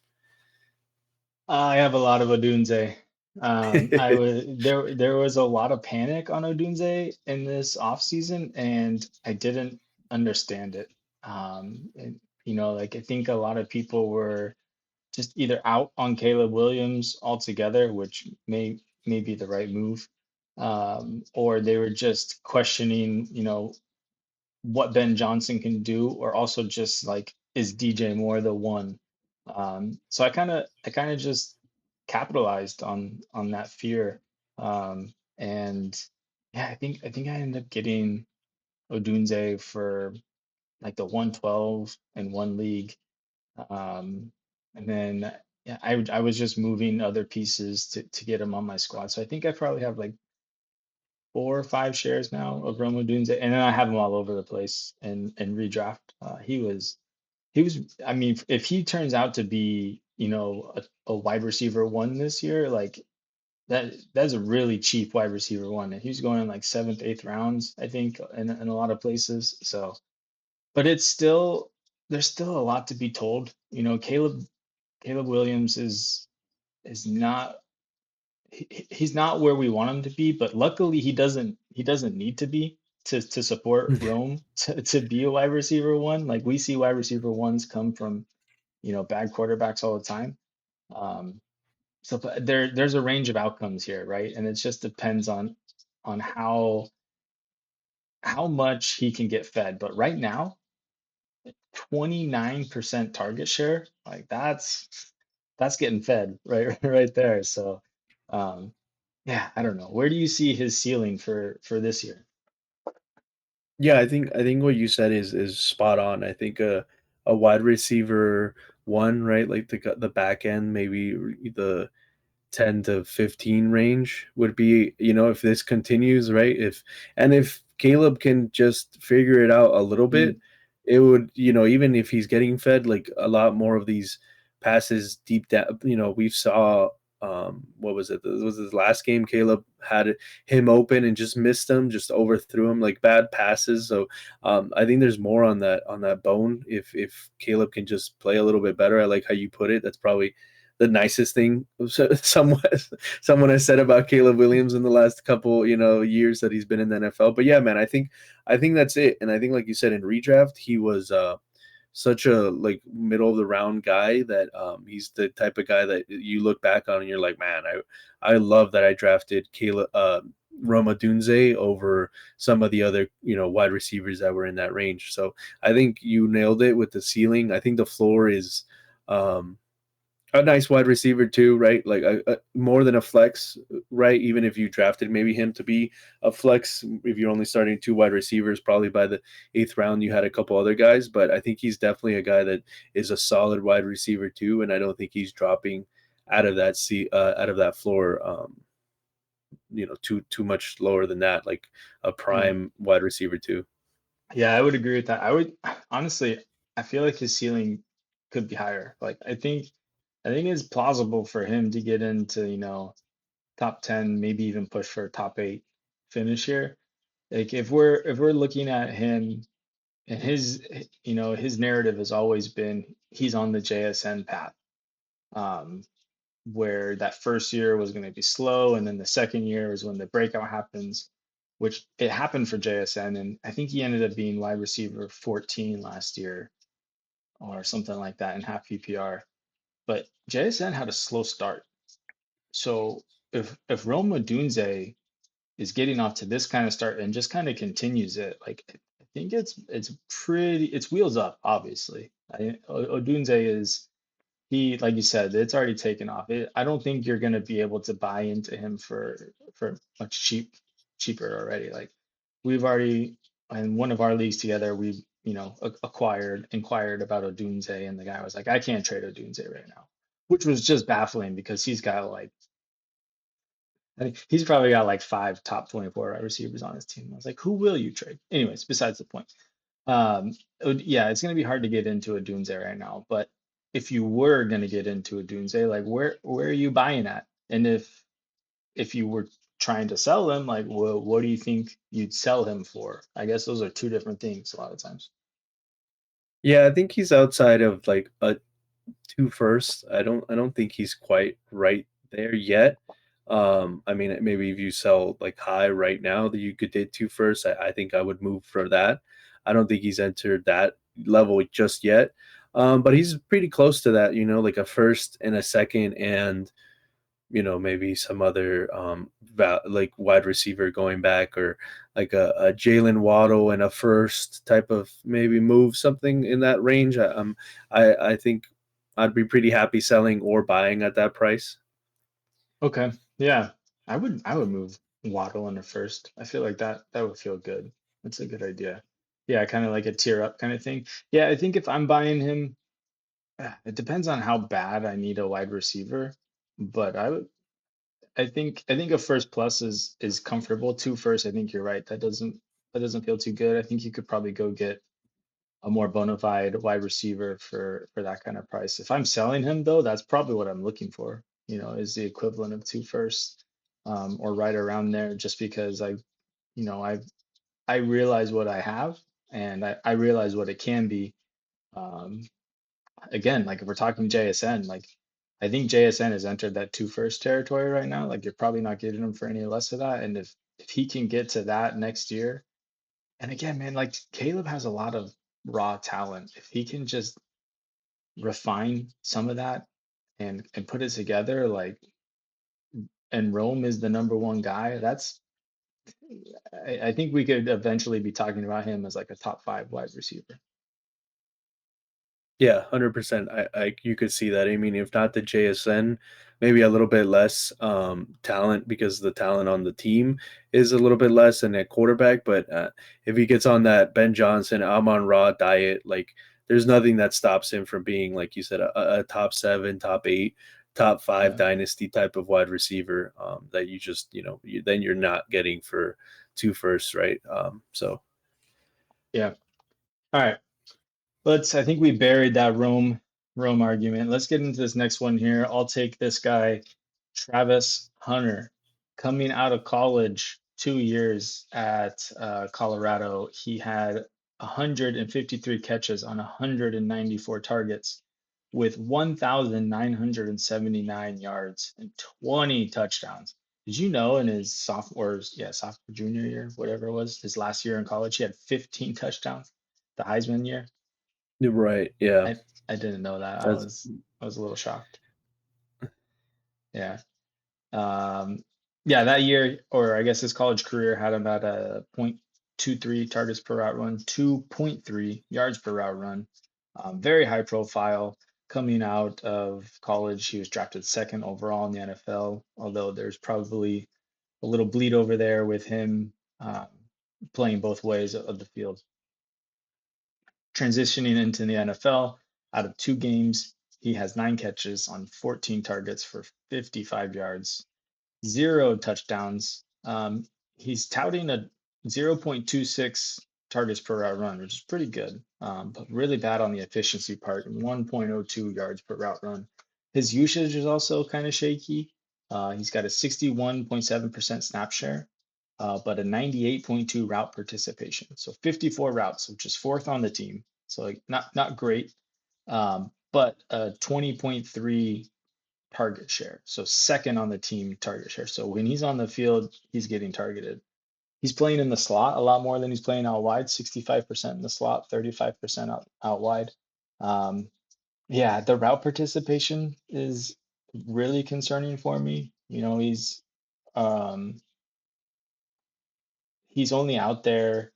I have a lot of Odunze. I was there was a lot of panic on Odunze in this off season, and I didn't understand it. And, like I think a lot of people were just either out on Caleb Williams altogether, which may be the right move, or they were just questioning, what Ben Johnson can do, or also just like, is DJ Moore the one? So I kind of just capitalized on that fear, and yeah, I think I ended up getting Odunze for like the 112 in one league, and then yeah, I was just moving other pieces to get him on my squad. So I think I probably have like 4 or 5 shares now of Roma Dunze, and then I have him all over the place in redraft. He was. I mean, if he turns out to be, a wide receiver one this year, like that's a really cheap wide receiver one, and he's going in like seventh, eighth rounds, I think, in a lot of places. So, but there's still a lot to be told. Caleb Williams is not he's not where we want him to be, but luckily he doesn't need to be to support Rome to be a wide receiver one. Like we see wide receiver ones come from, bad quarterbacks all the time. Um, so but there's a range of outcomes here, right? And it just depends on how much he can get fed. But right now, 29% target share, like that's getting fed right right there. So um yeah, I don't know. Where do you see his ceiling for this year? Yeah, I think what you said is spot on. I think a wide receiver one, right? Like the back end, maybe the 10 to 15 range would be, if this continues, right? If Caleb can just figure it out a little Mm, bit, it would, even if he's getting fed like a lot more of these passes deep down, we've saw what was it? This was his last game. Caleb had him open and just missed him, just overthrew him like bad passes. So I think there's more on that bone if Caleb can just play a little bit better. I like how you put it. That's probably the nicest thing someone has said about Caleb Williams in the last couple years that he's been in the NFL. But yeah, man, I think that's it. And I think, like you said, in redraft he was such a like middle of the round guy that he's the type of guy that you look back on and you're like, man, I love that I drafted Caleb Roma Dunze over some of the other wide receivers that were in that range. So I think you nailed it with the ceiling. I think the floor is um, a nice wide receiver too, right? Like more than a flex, right? Even if you drafted maybe him to be a flex, if you're only starting two wide receivers, probably by the eighth round you had a couple other guys, but I think he's definitely a guy that is a solid wide receiver too, and I don't think he's dropping out of that floor, too much lower than that, like a mm. prime wide receiver too. Yeah, I would agree with that. I would honestly, I feel like his ceiling could be higher. Like I think it's plausible for him to get into, top 10, maybe even push for a top 8 finish here. Like if we're looking at him, and his narrative has always been he's on the JSN path. Um, where that first year was going to be slow, and then the second year is when the breakout happens, which it happened for JSN, and I think he ended up being wide receiver 14 last year or something like that in half PPR. But JSN had a slow start, so if Roma Dunze is getting off to this kind of start and just kind of continues it, like I think it's wheels up, obviously. Odunze is he like you said, it's already taken off. I don't think you're gonna be able to buy into him for much cheaper already. Like we've already in one of our leagues together, we inquired about Odunze, and the guy was like, I can't trade Odunze right now, which was just baffling because he's got like I think he's probably got like five top 24 wide receivers on his team. I was like, who will you trade? Anyways, besides the point. Yeah, it's gonna be hard to get into a Doomsday right now, but if you were gonna get into a Doomsday, like where are you buying at? And if you were trying to sell him, like what do you think you'd sell him for? I guess those are two different things a lot of times. Yeah, I think he's outside of like a two first. I don't think he's quite right there yet. I mean, maybe if you sell like high right now that you could did two first, I think I would move for that. I don't think he's entered that level just yet. But he's pretty close to that, like a first and a second and maybe some other like wide receiver going back or like a Jalen Waddle and a first type of maybe move, something in that range. I think I'd be pretty happy selling or buying at that price. Okay. Yeah. I would move Waddle in the first. I feel like that would feel good. That's a good idea. Yeah, kind of like a tier up kind of thing. Yeah, I think if I'm buying him, it depends on how bad I need a wide receiver, but I think a first plus is comfortable. Two first, I think you're right. That doesn't feel too good. I think you could probably go get a more bona fide wide receiver for that kind of price. If I'm selling him though, that's probably what I'm looking for, is the equivalent of two firsts, or right around there, just because you know, I realize what I have and I realize what it can be. Um, Again, like if we're talking JSN, like I think JSN has entered that two first territory right now. Like you're probably not getting him for any less of that. And if he can get to that next year, and again, man, like Caleb has a lot of raw talent. If he can just refine some of that and put it together, like, and Rome is the number one guy, I think we could eventually be talking about him as like a top five wide receiver. Yeah, 100%. You could see that. I mean, if not the JSN, maybe a little bit less talent because the talent on the team is a little bit less than at quarterback. But if he gets on that Ben Johnson, Amon Ra diet, like there's nothing that stops him from being, like you said, a top seven, top eight, top five Yeah. dynasty type of wide receiver that you just, then you're not getting for two firsts, right? Yeah. All right. I think we buried that Rome argument. Let's get into this next one here. I'll take this guy, Travis Hunter, coming out of college, 2 years at Colorado. He had 153 catches on 194 targets with 1,979 yards and 20 touchdowns. Did you know in his sophomore, junior year, whatever it was, his last year in college, he had 15 touchdowns, the Heisman year? You're right. Yeah. I didn't know that. I That's was I was a little shocked. Yeah. Um, yeah, that year, or I guess his college career had him at a 0.23 targets per route run, 2.3 yards per route run. Very high profile. Coming out of college, he was drafted second overall in the NFL, although there's probably a little bleed over there with him playing both ways of the field. Transitioning into the NFL, out of two games, he has 9 catches on 14 targets for 55 yards, zero touchdowns. He's touting a 0.26 targets per route run, which is pretty good, but really bad on the efficiency part, 1.02 yards per route run. His usage is also kind of shaky. He's got a 61.7% snap share, but a 98.2 route participation. So 54 routes, which is fourth on the team. So like not great, but a 20.3 target share. So second on the team target share. So when he's on the field, he's getting targeted. He's playing in the slot a lot more than he's playing out wide, 65% in the slot, 35% out wide. Yeah, the route participation is really concerning for me. Um, he's only out there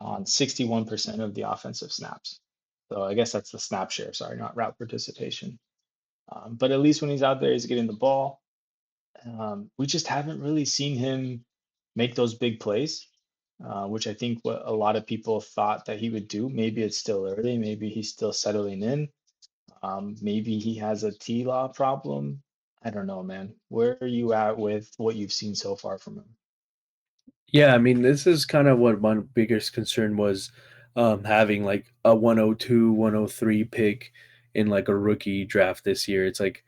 on 61% of the offensive snaps. So I guess that's the snap share, sorry, not route participation. But at least when he's out there, he's getting the ball. We just haven't really seen him make those big plays, which I think what a lot of people thought that he would do. Maybe it's still early. Maybe he's still settling in. Maybe he has a T-law problem. I don't know, man. Where are you at with what you've seen so far from him? Yeah, I mean, this is kind of what my biggest concern was, having like a 102, 103 pick in like a rookie draft this year. It's like,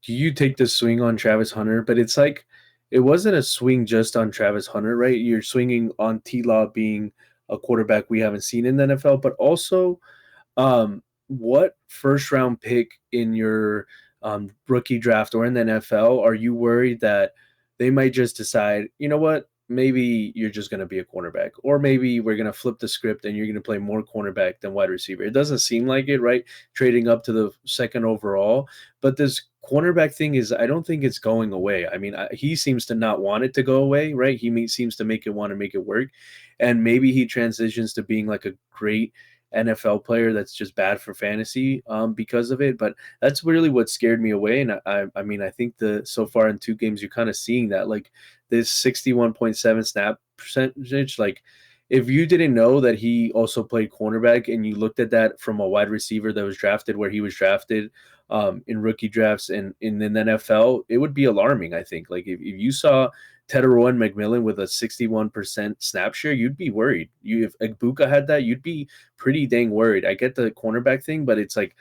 do you take the swing on Travis Hunter? But it's like, it wasn't a swing just on Travis Hunter, right? You're swinging on T Law being a quarterback we haven't seen in the NFL, but also what first round pick in your rookie draft or in the NFL are you worried that they might just decide, you know what, maybe you're just going to be a cornerback, or maybe we're going to flip the script and you're going to play more cornerback than wide receiver? It doesn't seem like it, right? Trading up to the second overall, but this cornerback thing is, I don't think it's going away. I mean, he seems to not want it to go away, right? Seems to make it want to make it work, and maybe he transitions to being like a great NFL player that's just bad for fantasy because of it. But that's really what scared me away. And I mean, I think the so far in two games, you're kind of seeing that, like this 61.7 snap percentage. Like, if you didn't know that he also played cornerback and you looked at that from a wide receiver that was drafted where he was drafted in rookie drafts and in the NFL, it would be alarming. I think, like, if you saw Tedero and McMillan with a 61% snap share, you'd be worried. If Egbuka had that, you'd be pretty dang worried. I get the cornerback thing, but it's like,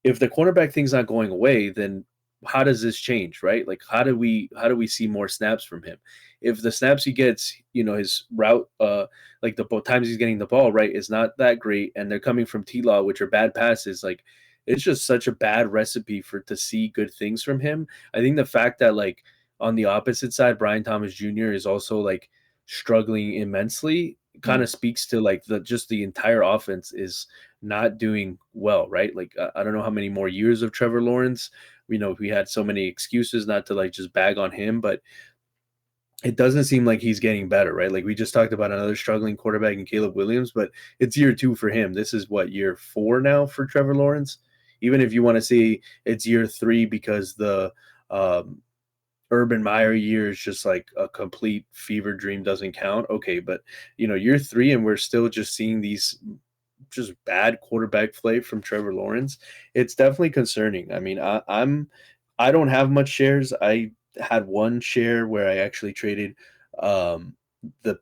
if the cornerback thing's not going away, then how does this change, right? Like, how do we see more snaps from him? If the snaps he gets, his route, like the times he's getting the ball right, is not that great, and they're coming from T Law, which are bad passes, like it's just such a bad recipe for to see good things from him. I think the fact that, like, on the opposite side, Brian Thomas Jr. is also like struggling immensely kind of Mm. speaks to like the entire offense is not doing well, right? Like, I don't know how many more years of Trevor Lawrence. We had so many excuses not to like just bag on him, but it doesn't seem like he's getting better, right? Like, we just talked about another struggling quarterback in Caleb Williams, but it's year two for him. This is what, year four now for Trevor Lawrence. Even if you want to say it's year three because the um, Urban Meyer year is just like a complete fever dream, doesn't count. Okay, but year three, and we're still just seeing these just bad quarterback play from Trevor Lawrence. It's definitely concerning. I mean, I don't have much shares. I had one share where I actually traded um, the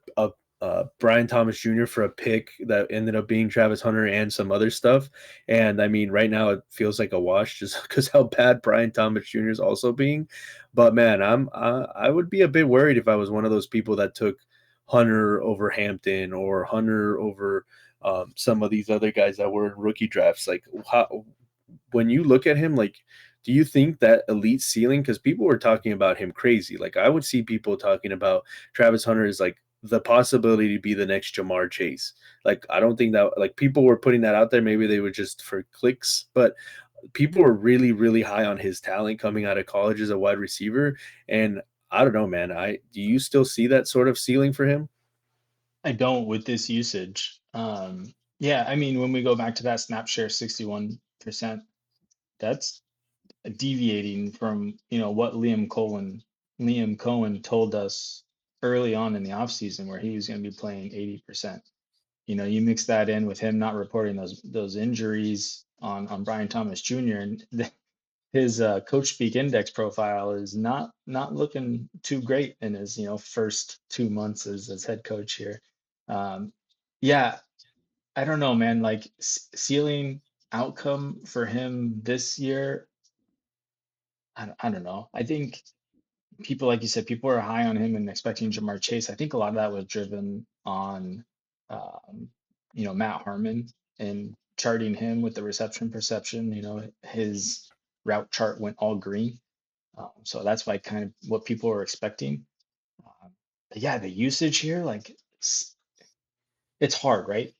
Brian Thomas Jr. for a pick that ended up being Travis Hunter and some other stuff. And I mean, right now it feels like a wash just because how bad Brian Thomas Jr. is also being. But man, I would be a bit worried if I was one of those people that took Hunter over Hampton or Hunter over some of these other guys that were in rookie drafts. Like, when you look at him, like, do you think that elite ceiling? Because people were talking about him crazy. Like, I would see people talking about Travis Hunter is like the possibility to be the next Jamar Chase. Like, I don't think that, like, people were putting that out there. Maybe they were just for clicks, but people were really, really high on his talent coming out of college as a wide receiver. And I don't know, man. I Do you still see that sort of ceiling for him? I don't with this usage. Yeah, I mean, when we go back to that snap share 61%, that's deviating from, what Liam Cohen told us early on in the offseason where he was going to be playing 80%. You mix that in with him not reporting those injuries on Brian Thomas Jr. and his coach speak index profile is not looking too great in his first 2 months as head coach here. Um, yeah, I don't know, man. Like ceiling outcome for him this year, I don't know. I think people, like you said, people are high on him and expecting Jamar Chase. I think a lot of that was driven on, um, Matt Harmon and charting him with the reception perception. His route chart went all green. So that's why kind of what people were expecting. But yeah, the usage here, like it's hard, right?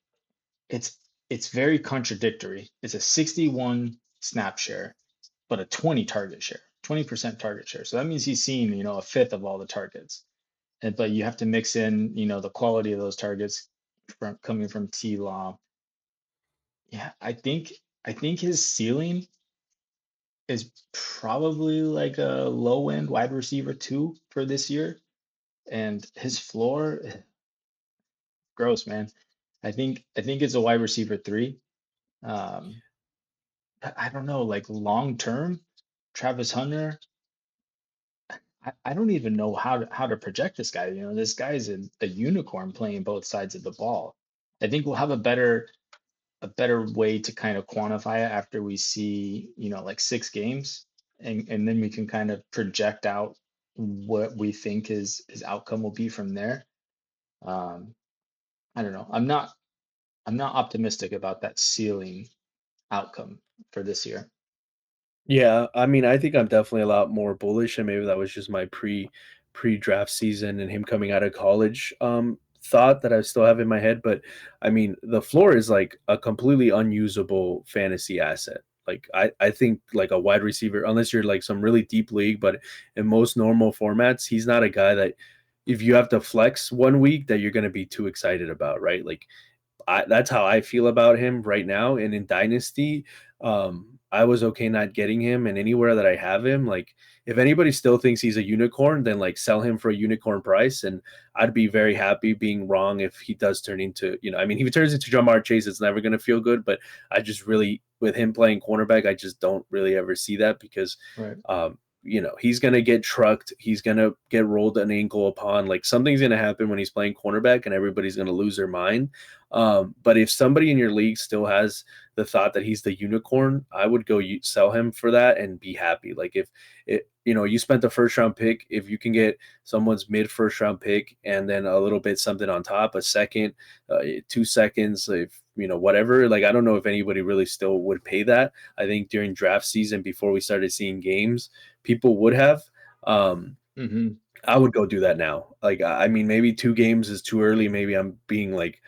It's it's very contradictory. It's a 61 snap share, but a 20 target share, 20% target share. So that means he's seen, a fifth of all the targets. But you have to mix in, the quality of those targets from coming from T Law. Yeah, I think his ceiling is probably like a low end wide receiver two for this year. And his floor, gross, man. I think it's a wide receiver three. Um, I don't know, like long term, Travis Hunter. I don't even know how to project this guy. This guy is a unicorn playing both sides of the ball. I think we'll have a better way to kind of quantify it after we see, like 6 games, and then we can kind of project out what we think his outcome will be from there. Um, I don't know. I'm not optimistic about that ceiling outcome for this year. Yeah, I mean, I think I'm definitely a lot more bullish, and maybe that was just my pre-draft season and him coming out of college thought that I still have in my head. But I mean, the floor is like a completely unusable fantasy asset. Like I think like a wide receiver, unless you're like some really deep league, but in most normal formats, he's not a guy that if you have to flex one week that you're going to be too excited about, right? Like that's how I feel about him right now. And in Dynasty, I was okay not getting him. And anywhere that I have him, like if anybody still thinks he's a unicorn, then like sell him for a unicorn price. And I'd be very happy being wrong if he does turn into, I mean, if he turns into Jamar Chase, it's never going to feel good. But I just really, with him playing cornerback, I just don't really ever see that because Right. he's going to get trucked. He's going to get rolled an ankle upon. Like something's going to happen when he's playing cornerback and everybody's going to lose their mind. But if somebody in your league still has the thought that he's the unicorn, I would go sell him for that and be happy. Like if you spent the first round pick, if you can get someone's mid first round pick and then a little bit something on top, a second, 2 seconds, if whatever, like I don't know if anybody really still would pay that. I think during draft season before we started seeing games, people would have. Mm-hmm. I would go do that now. Like I mean, maybe 2 games is too early. Maybe I'm being like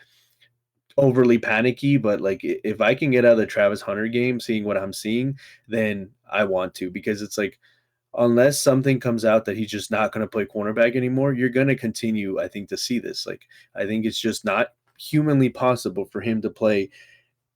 overly panicky, but like if I can get out of the Travis Hunter game, seeing what I'm seeing, then I want to because it's like unless something comes out that he's just not going to play cornerback anymore, you're going to continue, I think, to see this. Like I think it's just not humanly possible for him to play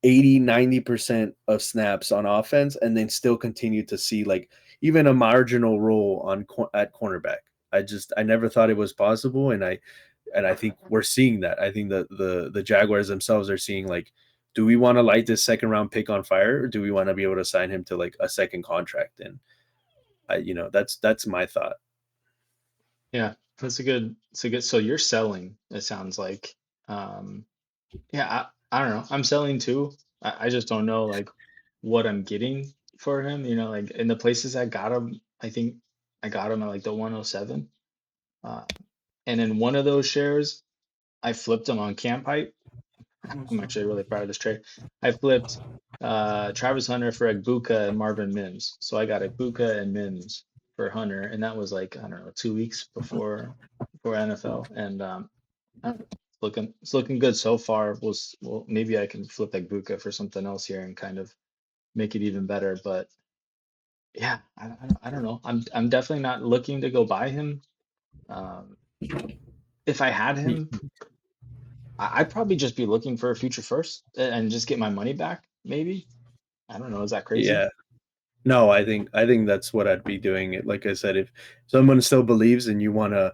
80-90% of snaps on offense and then still continue to see like even a marginal role at cornerback. I never thought it was possible, and I think we're seeing that. I think the Jaguars themselves are seeing like, do we want to light this second round pick on fire, or do we want to be able to sign him to like a second contract? And that's my thought. Yeah, it's a good. So you're selling, it sounds like. Yeah, I don't know. I'm selling too. I just don't know like what I'm getting for him. Like in the places I got him, I think I got him at like the 107. Uh, and in one of those shares, I flipped him on Camp Hype. I'm actually really proud of this trade. I flipped Travis Hunter for Egbuka and Marvin Mims. So I got Egbuka and Mims for Hunter, and that was like, I don't know, 2 weeks before NFL. And I don't know, it's looking good so far. Well, maybe I can flip Egbuka for something else here and kind of make it even better. But yeah, I don't know. I'm definitely not looking to go buy him. Um, if I had him, I'd probably just be looking for a future first and just get my money back, maybe. I don't know. Is that crazy? Yeah. No, I think that's what I'd be doing. Like I said, if someone still believes and you want to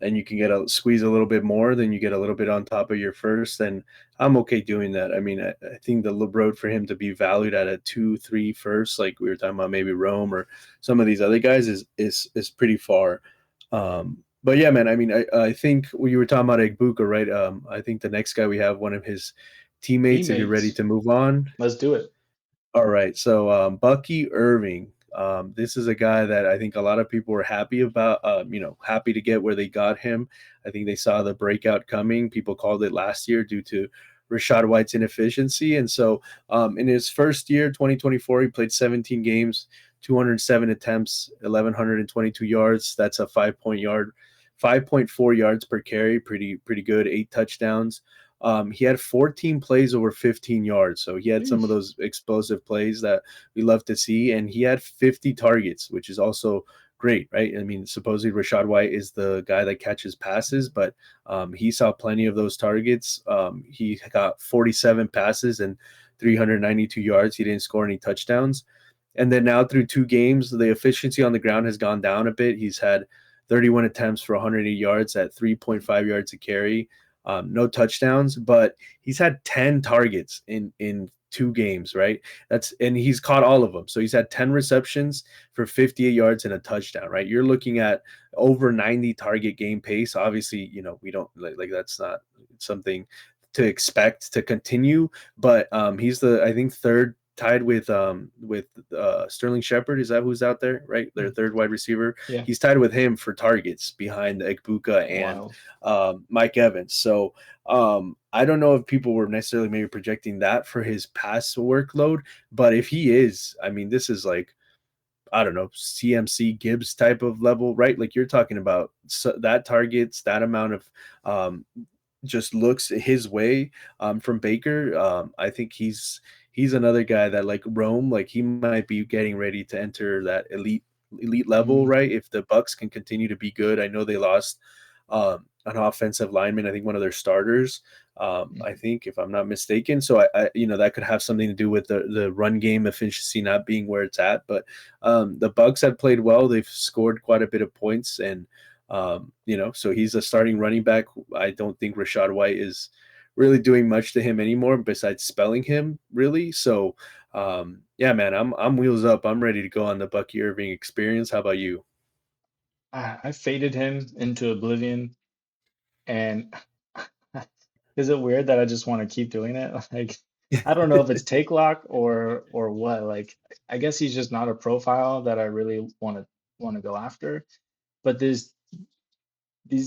and you can squeeze a little bit more, then you get a little bit on top of your first, then I'm okay doing that. I mean, I think the road for him to be valued at a 2-3 first, like we were talking about maybe Rome or some of these other guys is pretty far. But yeah, man, I mean, I think you were talking about Egbuka, right? I think the next guy we have one of his teammates, if you're ready Teammates. to move on. Let's do it. All right. So Bucky Irving. This is a guy that I think a lot of people were happy about, happy to get where they got him. I think they saw the breakout coming. People called it last year due to Rashad White's inefficiency. And so in his first year, 2024, he played 17 games, 207 attempts, 1,122 yards. That's a 5.4 yards per carry. Pretty good. 8 touchdowns. He had 14 plays over 15 yards. So he had some of Sheesh. those explosive plays that we love to see. And he had 50 targets, which is also great, right? I mean, supposedly Rashad White is the guy that catches passes, but he saw plenty of those targets. He got 47 passes and 392 yards. He didn't score any touchdowns. And then now through 2 games, the efficiency on the ground has gone down a bit. He's had 31 attempts for 180 yards at 3.5 yards a carry. No touchdowns, but he's had 10 targets in 2 games, right? And he's caught all of them. So he's had 10 receptions for 58 yards and a touchdown, right? You're looking at over 90 target game pace. Obviously, we don't like that's not something to expect to continue, but he's the I think third tied with Sterling Shepard. Is that who's out there, right? Their third wide receiver. Yeah, He's tied with him for targets behind Egbuka and wild. Mike Evans. So I don't know if people were necessarily maybe projecting that for his pass workload, but if he is, I mean, this is like, I don't know, CMC Gibbs type of level, right? Like you're talking about that targets, that amount of just looks his way from Baker. I think he's another guy that like Rome, like he might be getting ready to enter that elite level, Mhm. right? If the Bucks can continue to be good. I know they lost an offensive lineman, I think one of their starters, I Mhm. think if I'm not mistaken. So that could have something to do with the run game efficiency not being where it's at. But the Bucks have played well. They've scored quite a bit of points, and so he's a starting running back. I don't think Rashad White is really doing much to him anymore besides spelling him really. So yeah, man, I'm wheels up. I'm ready to go on the Bucky Irving experience. How about you? I faded him into oblivion, and is it weird that I just want to keep doing it? Like, I don't know if it's take lock or what. Like, I guess he's just not a profile that I really want to go after. But these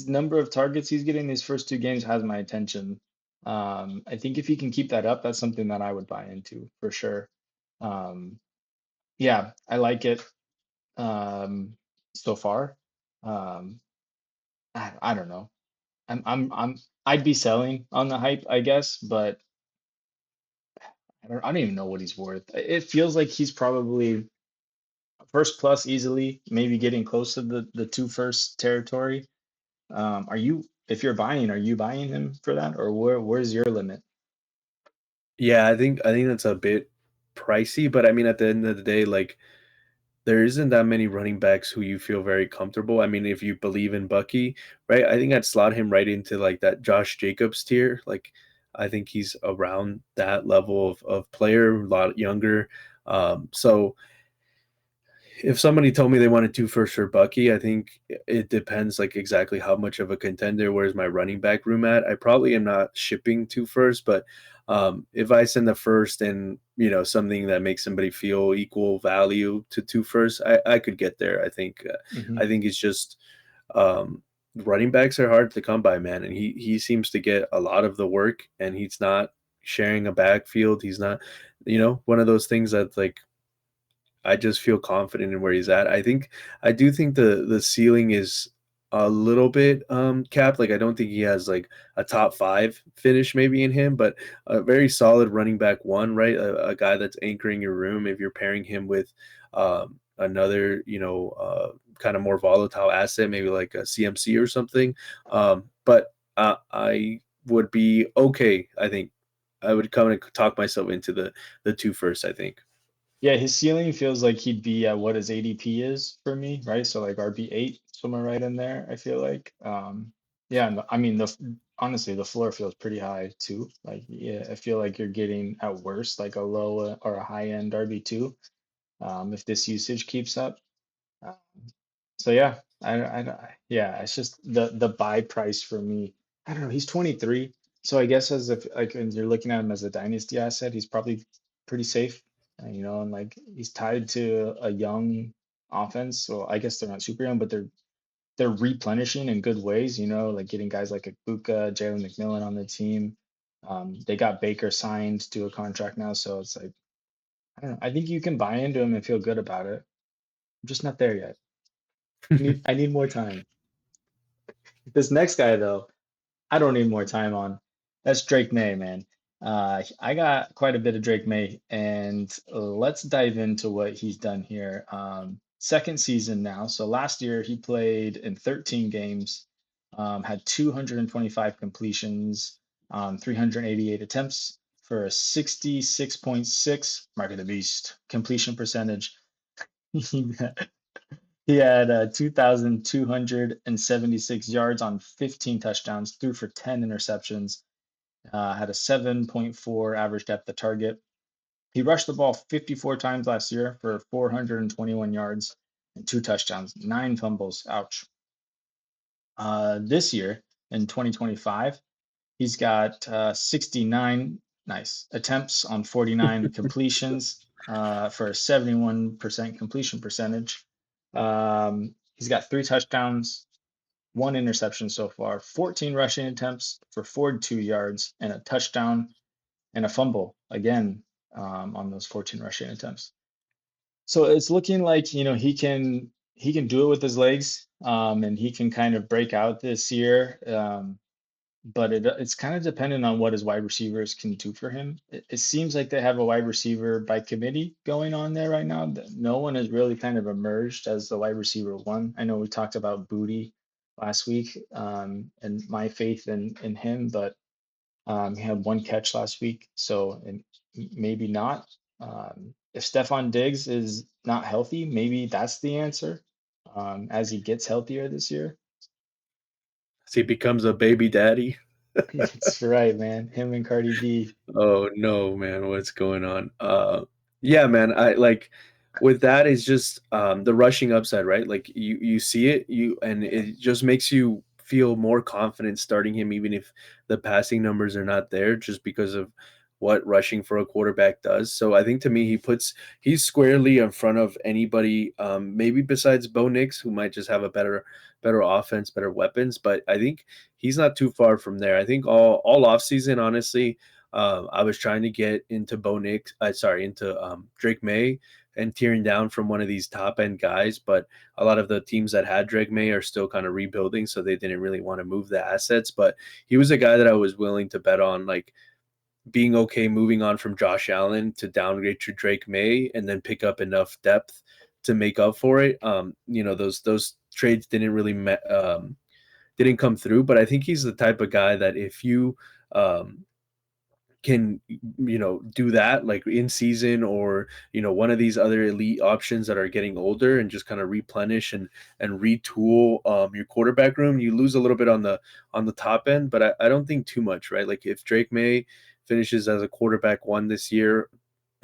number of targets he's getting these first two games has my attention. I think if he can keep that up, that's something that I would buy into for sure. Um, yeah, I like it um, so far. Um, I don't know. I'd be selling on the hype, I guess, but I don't even know what he's worth. It feels like he's probably first plus easily, maybe getting close to the two first territory. If you're buying, are you buying him for that, or where's your limit? Yeah, I think that's a bit pricey, but I mean at the end of the day, like there isn't that many running backs who you feel very comfortable. I mean, if you believe in Bucky, right? I think I'd slot him right into like that Josh Jacobs tier. Like I think he's around that level of player, a lot younger. So if somebody told me they wanted two first for Bucky, I think it depends like exactly how much of a contender. Where's my running back room at? I probably am not shipping two first, but if I send the first and something that makes somebody feel equal value to two first, I could get there. Hmm. I think it's just um, running backs are hard to come by, man, and he seems to get a lot of the work, and he's not sharing a backfield. He's not, one of those things that's like I just feel confident in where he's at. I do think the ceiling is a little bit capped. Like I don't think he has like a top 5 finish maybe in him, but a very solid running back one, right? A guy that's anchoring your room if you're pairing him with another, kind of more volatile asset, maybe like a CMC or something. But I would be okay. I think I would come and talk myself into the two first, I think. Yeah, his ceiling feels like he'd be at what his ADP is for me, right? So like RB8, somewhere right in there, I feel like. Yeah, and I mean honestly, the floor feels pretty high too. Like, yeah, I feel like you're getting at worst like a low or a high end RB2 if this usage keeps up. Um, so yeah, yeah, it's just the buy price for me. I don't know. He's 23, so I guess as if like when you're looking at him as a dynasty asset, he's probably pretty safe. And like he's tied to a young offense, so I guess they're not super young, but they're replenishing in good ways. Like getting guys like Ibuka, Jalen McMillan on the team. They got Baker signed to a contract now, so it's like I don't know. I think you can buy into him and feel good about it. I'm just not there yet. I need more time. This next guy though, I don't need more time on. That's Drake May, man. I got quite a bit of Drake May, and let's dive into what he's done here. Second season now. So last year he played in 13 games, had 225 completions, 388 attempts for a 66.6 mark of the beast completion percentage. He had 2,276 yards on 15 touchdowns, threw for 10 interceptions, had a 7.4 average depth of target. He rushed the ball 54 times last year for 421 yards and 2 touchdowns, 9 fumbles. Ouch. This year in 2025, he's got 69 nice attempts on 49 completions for a 71% completion percentage. He's got 3 touchdowns, 1 interception so far, 14 rushing attempts for 42 yards and a touchdown and a fumble again on those 14 rushing attempts. So it's looking like, he can do it with his legs, and he can kind of break out this year. But it's kind of dependent on what his wide receivers can do for him. It seems like they have a wide receiver by committee going on there right now. No one has really kind of emerged as the wide receiver one. I know we talked about Booty last week, and my faith in him, but he had 1 catch last week, so and maybe not. If Stephon Diggs is not healthy, maybe that's the answer as he gets healthier this year. As he becomes a baby daddy. That's right, man. Him and Cardi B. Oh no, man, what's going on? Yeah, man, I like with that is just the rushing upside, right? Like you see it, and it just makes you feel more confident starting him even if the passing numbers are not there just because of what rushing for a quarterback does. So I think to me he's squarely in front of anybody maybe besides Bo Nix who might just have a better offense, better weapons, but I think he's not too far from there. I think all off season, honestly, I was trying to get into into Drake May and tearing down from one of these top end guys, but a lot of the teams that had Drake May are still kind of rebuilding, so they didn't really want to move the assets. But he was a guy that I was willing to bet on, like being okay moving on from Josh Allen to downgrade to Drake May and then pick up enough depth to make up for it. Those trades didn't come through, but I think he's the type of guy that if you um, can do that like in season or one of these other elite options that are getting older and just kind of replenish and retool your quarterback room, you lose a little bit on the top end, but I don't think too much, right? Like if Drake May finishes as a quarterback one this year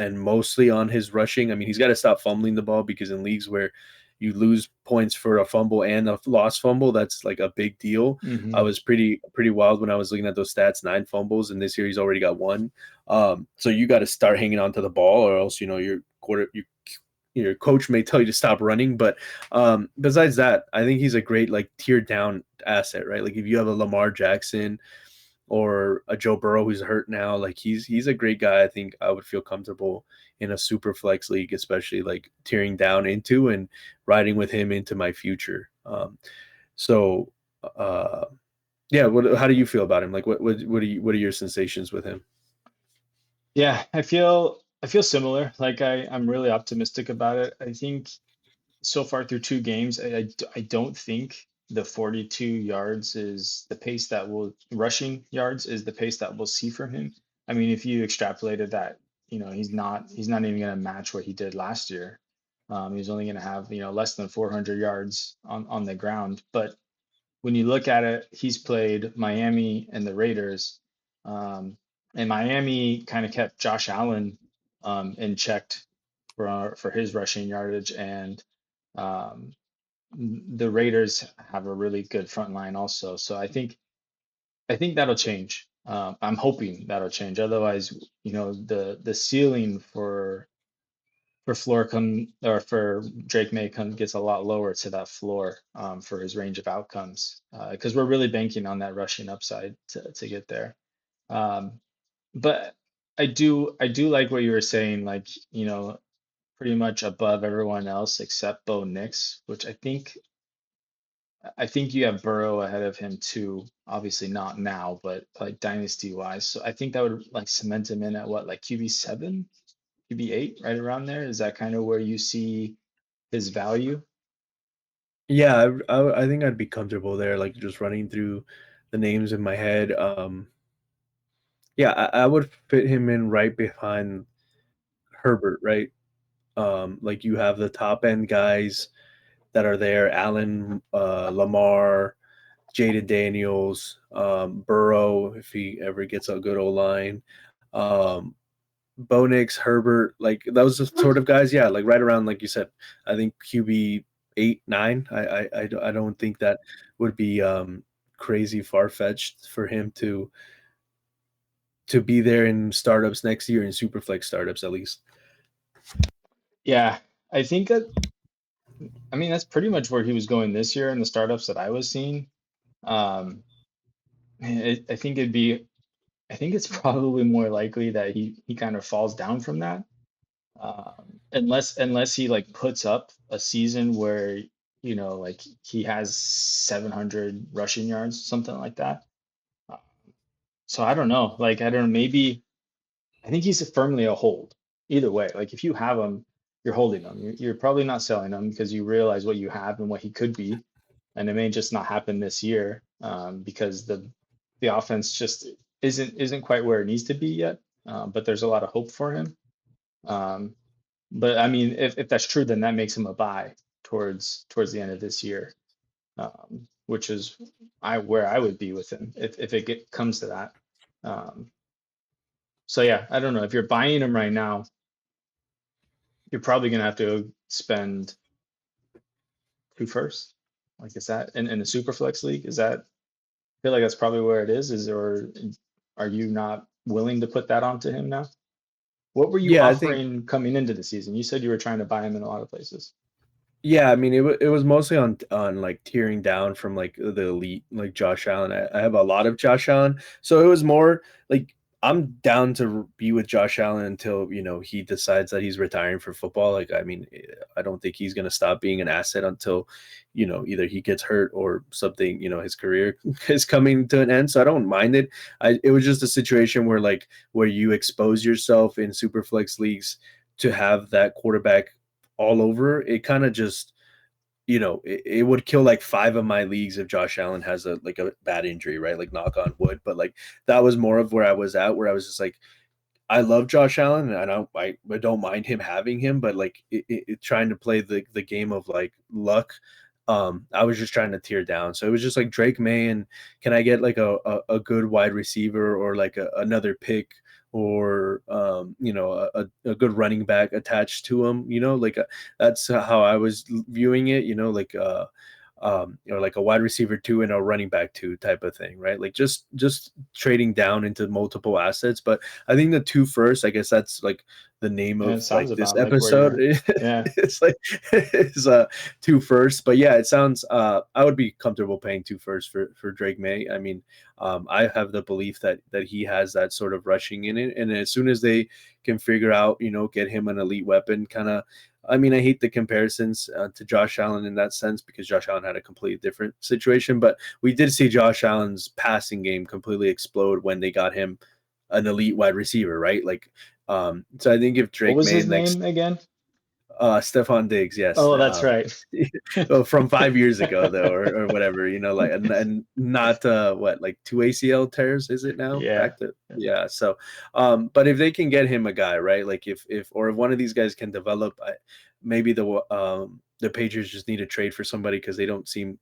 and mostly on his rushing, I mean, he's got to stop fumbling the ball because in leagues where you lose points for a fumble and a lost fumble, that's like a big deal. I Hmm. was pretty wild when I was looking at those stats, 9 fumbles, and this year he's already got one. So you got to start hanging on to the ball, or else your coach may tell you to stop running. But besides that, I think he's a great like tiered down asset, right? Like if you have a Lamar Jackson or a Joe Burrow who's hurt now, like he's a great guy. I think I would feel comfortable in a super flex league, especially like tearing down into and riding with him into my future. So uh, yeah, how do you feel about him? Like what are your sensations with him? Yeah, I feel similar. Like I'm really optimistic about it. I think so far through 2 games, I don't think the 42 yards is the pace that will rushing yards is the pace that we'll see from him. I mean, if you extrapolated that, he's not even going to match what he did last year. He's only going to have, less than 400 yards on the ground. But when you look at it, he's played Miami and the Raiders. Um, and Miami kind of kept Josh Allen in checked for his rushing yardage, and um, the Raiders have a really good front line also. So I think that'll change. I'm hoping that'll change. Otherwise, the ceiling for floor come or for Drake May gets a lot lower to that floor for his range of outcomes because we're really banking on that rushing upside to get there. Um, but I do like what you were saying, like, pretty much above everyone else except Bo Nix, which I think you have Burrow ahead of him too. Obviously not now, but like dynasty wise. So I think that would like cement him in at what, like QB7, QB8, right around there. Is that kind of where you see his value? Yeah, I think I'd be comfortable there, like just running through the names in my head. Yeah, I would fit him in right behind Herbert, right? Like you have the top end guys that are there: Allen, Lamar, Jaden Daniels, Burrow if he ever gets a good O line. Um, Bo Nix, Herbert, like those sort of guys. Yeah, like right around like you said. I think QB 8, 9. I don't think that would be crazy far fetched for him to be there in startups next year in Superflex startups at least. Yeah, I think that I mean that's pretty much where he was going this year in the startups that I was seeing. Um, I think I think it's probably more likely that he kind of falls down from that. Unless he like puts up a season where like he has 700 rushing yards, something like that. Uh, So I don't know. Like I don't know. Maybe I think he's firmly a hold. Either way, like if you have him, you're holding him. You're probably not selling him because you realize what you have and what he could be, and it may just not happen this year because the offense just isn't quite where it needs to be yet. But there's a lot of hope for him. Um, but I mean, if that's true, then that makes him a buy towards the end of this year, which is where I would be with him if comes to that. Um, so yeah, I don't know. If you're buying him right now, you're probably gonna have to spend two first. Like is that in the Superflex league? Is that I feel like that's probably where it is. Or are you not willing to put that onto him now? What were you Yeah, I think offering coming into the season? You said you were trying to buy him in a lot of places. yeah, I mean it was mostly on like tearing down from like the elite like Josh Allen. I have a lot of Josh Allen, so it was more like I'm down to be with Josh Allen until he decides that he's retiring for football. Like I mean, I don't think he's gonna stop being an asset until either he gets hurt or something. His career is coming to an end, so I don't mind it. It was just a situation where you expose yourself in super flex leagues to have that quarterback all over, it kind of just it would kill like 5 of my leagues if Josh Allen has a bad injury, right? Like knock on wood. But like that was more of where I was at, where I was just like, I love Josh Allen, and I don't mind him having him, but like trying to play the game of like luck. I was just trying to tear down. So it was just like Drake May, and can I get like a good wide receiver or like another pick or a good running back attached to him, like that's how I was viewing it, or like a wide receiver two and a running back two type of thing, right? Like just trading down into multiple assets. But I think the two first, I guess that's like the name And it of sounds like this about like where episode. you're. Yeah. It's like it's two first. But yeah, it sounds I would be comfortable paying two first for Drake May. I mean, I have the belief that he has that sort of rushing in it. And as soon as they can figure out, get him an elite weapon, kind of I mean, I hate the comparisons to Josh Allen in that sense because Josh Allen had a completely different situation. But we did see Josh Allen's passing game completely explode when they got him an elite wide receiver, right? Like, so I think if What Drake was May his next name again? Stephon Diggs, yes. Oh, that's right. Well, from 5 years ago though, or whatever, like and not what like two ACL tears is it now? Yeah. Back to yeah. So but if they can get him a guy, right? Like if one of these guys can develop, maybe the Patriots just need to trade for somebody because they don't seem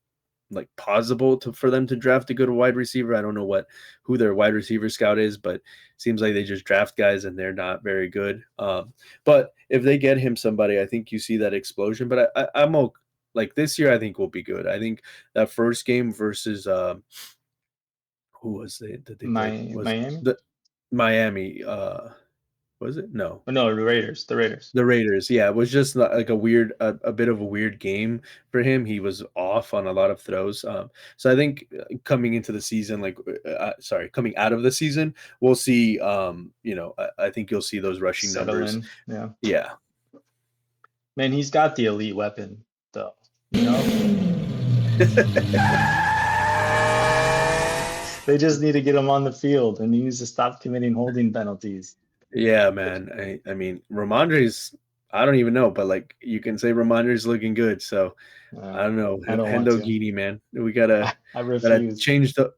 like possible for them to draft a good wide receiver. I don't know who their wide receiver scout is, but seems like they just draft guys and they're not very good. But if they get him somebody, I think you see that explosion. But I'm okay. Like this year, I think will be good. I think that first game versus who was they that they played was Miami? the Miami. Was it no? Oh, no, the Raiders. The Raiders. The Raiders, yeah, it was just like a bit of a weird game for him. He was off on a lot of throws. So I think coming into the season, coming out of the season, we'll see. I think you'll see those rushing Settle numbers. in. Yeah. Yeah, Man, he's got the elite weapon, though. You know? They just need to get him on the field and he needs to stop committing holding penalties. yeah, man. I mean, Ramondre's. I don't even know, but like you can say Ramondre's looking good. So I don't know. I don't want to. Hendoghini, man. We gotta I gotta refuse. change the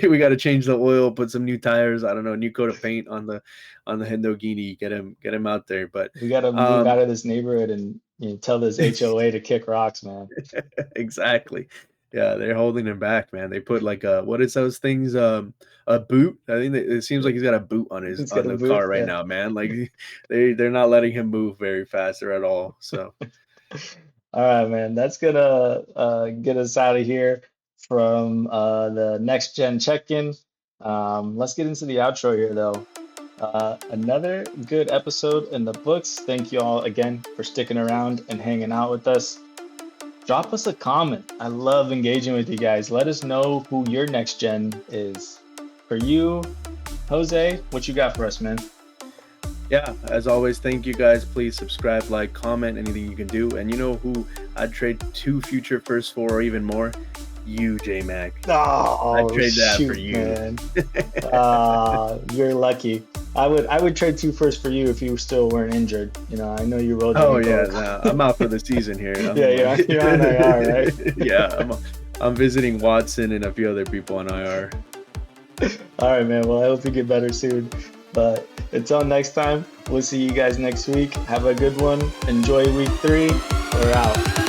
we gotta change the oil, put some new tires. I don't know, new coat of paint on the Hendoghini. Get him out there. But We got to move out of this neighborhood and tell this HOA to kick rocks, man. exactly. Yeah, they're holding him back, man. They put like a what is those things? A boot. I think it seems like he's got a boot on his He's on got a the boot. car right Yeah. now, man. Like they're not letting him move very fast or at all. So All right, man. That's gonna get us out of here from the next gen check-in. Let's get into the outro here, though. Another good episode in the books. Thank you all again for sticking around and hanging out with us. Drop us a comment. I love engaging with you guys. Let us know who your next gen is. For you, Jose, what you got for us, man? yeah, as always, thank you guys. Please subscribe, like, comment, anything you can do. And you know who I'd trade 2 future firsts for or even more? You, Jmac. Oh, I'd trade that shoot, for you. man. You're lucky. I would trade 2 firsts for you if you still weren't injured. You know, I know you rolled. Oh yeah, no, I'm out for the season here. Yeah, you're on IR, right? Yeah, I'm visiting Watson and a few other people on IR. All right, man. Well, I hope you get better soon. But until next time, we'll see you guys next week. Have a good one. Enjoy week 3. We're out.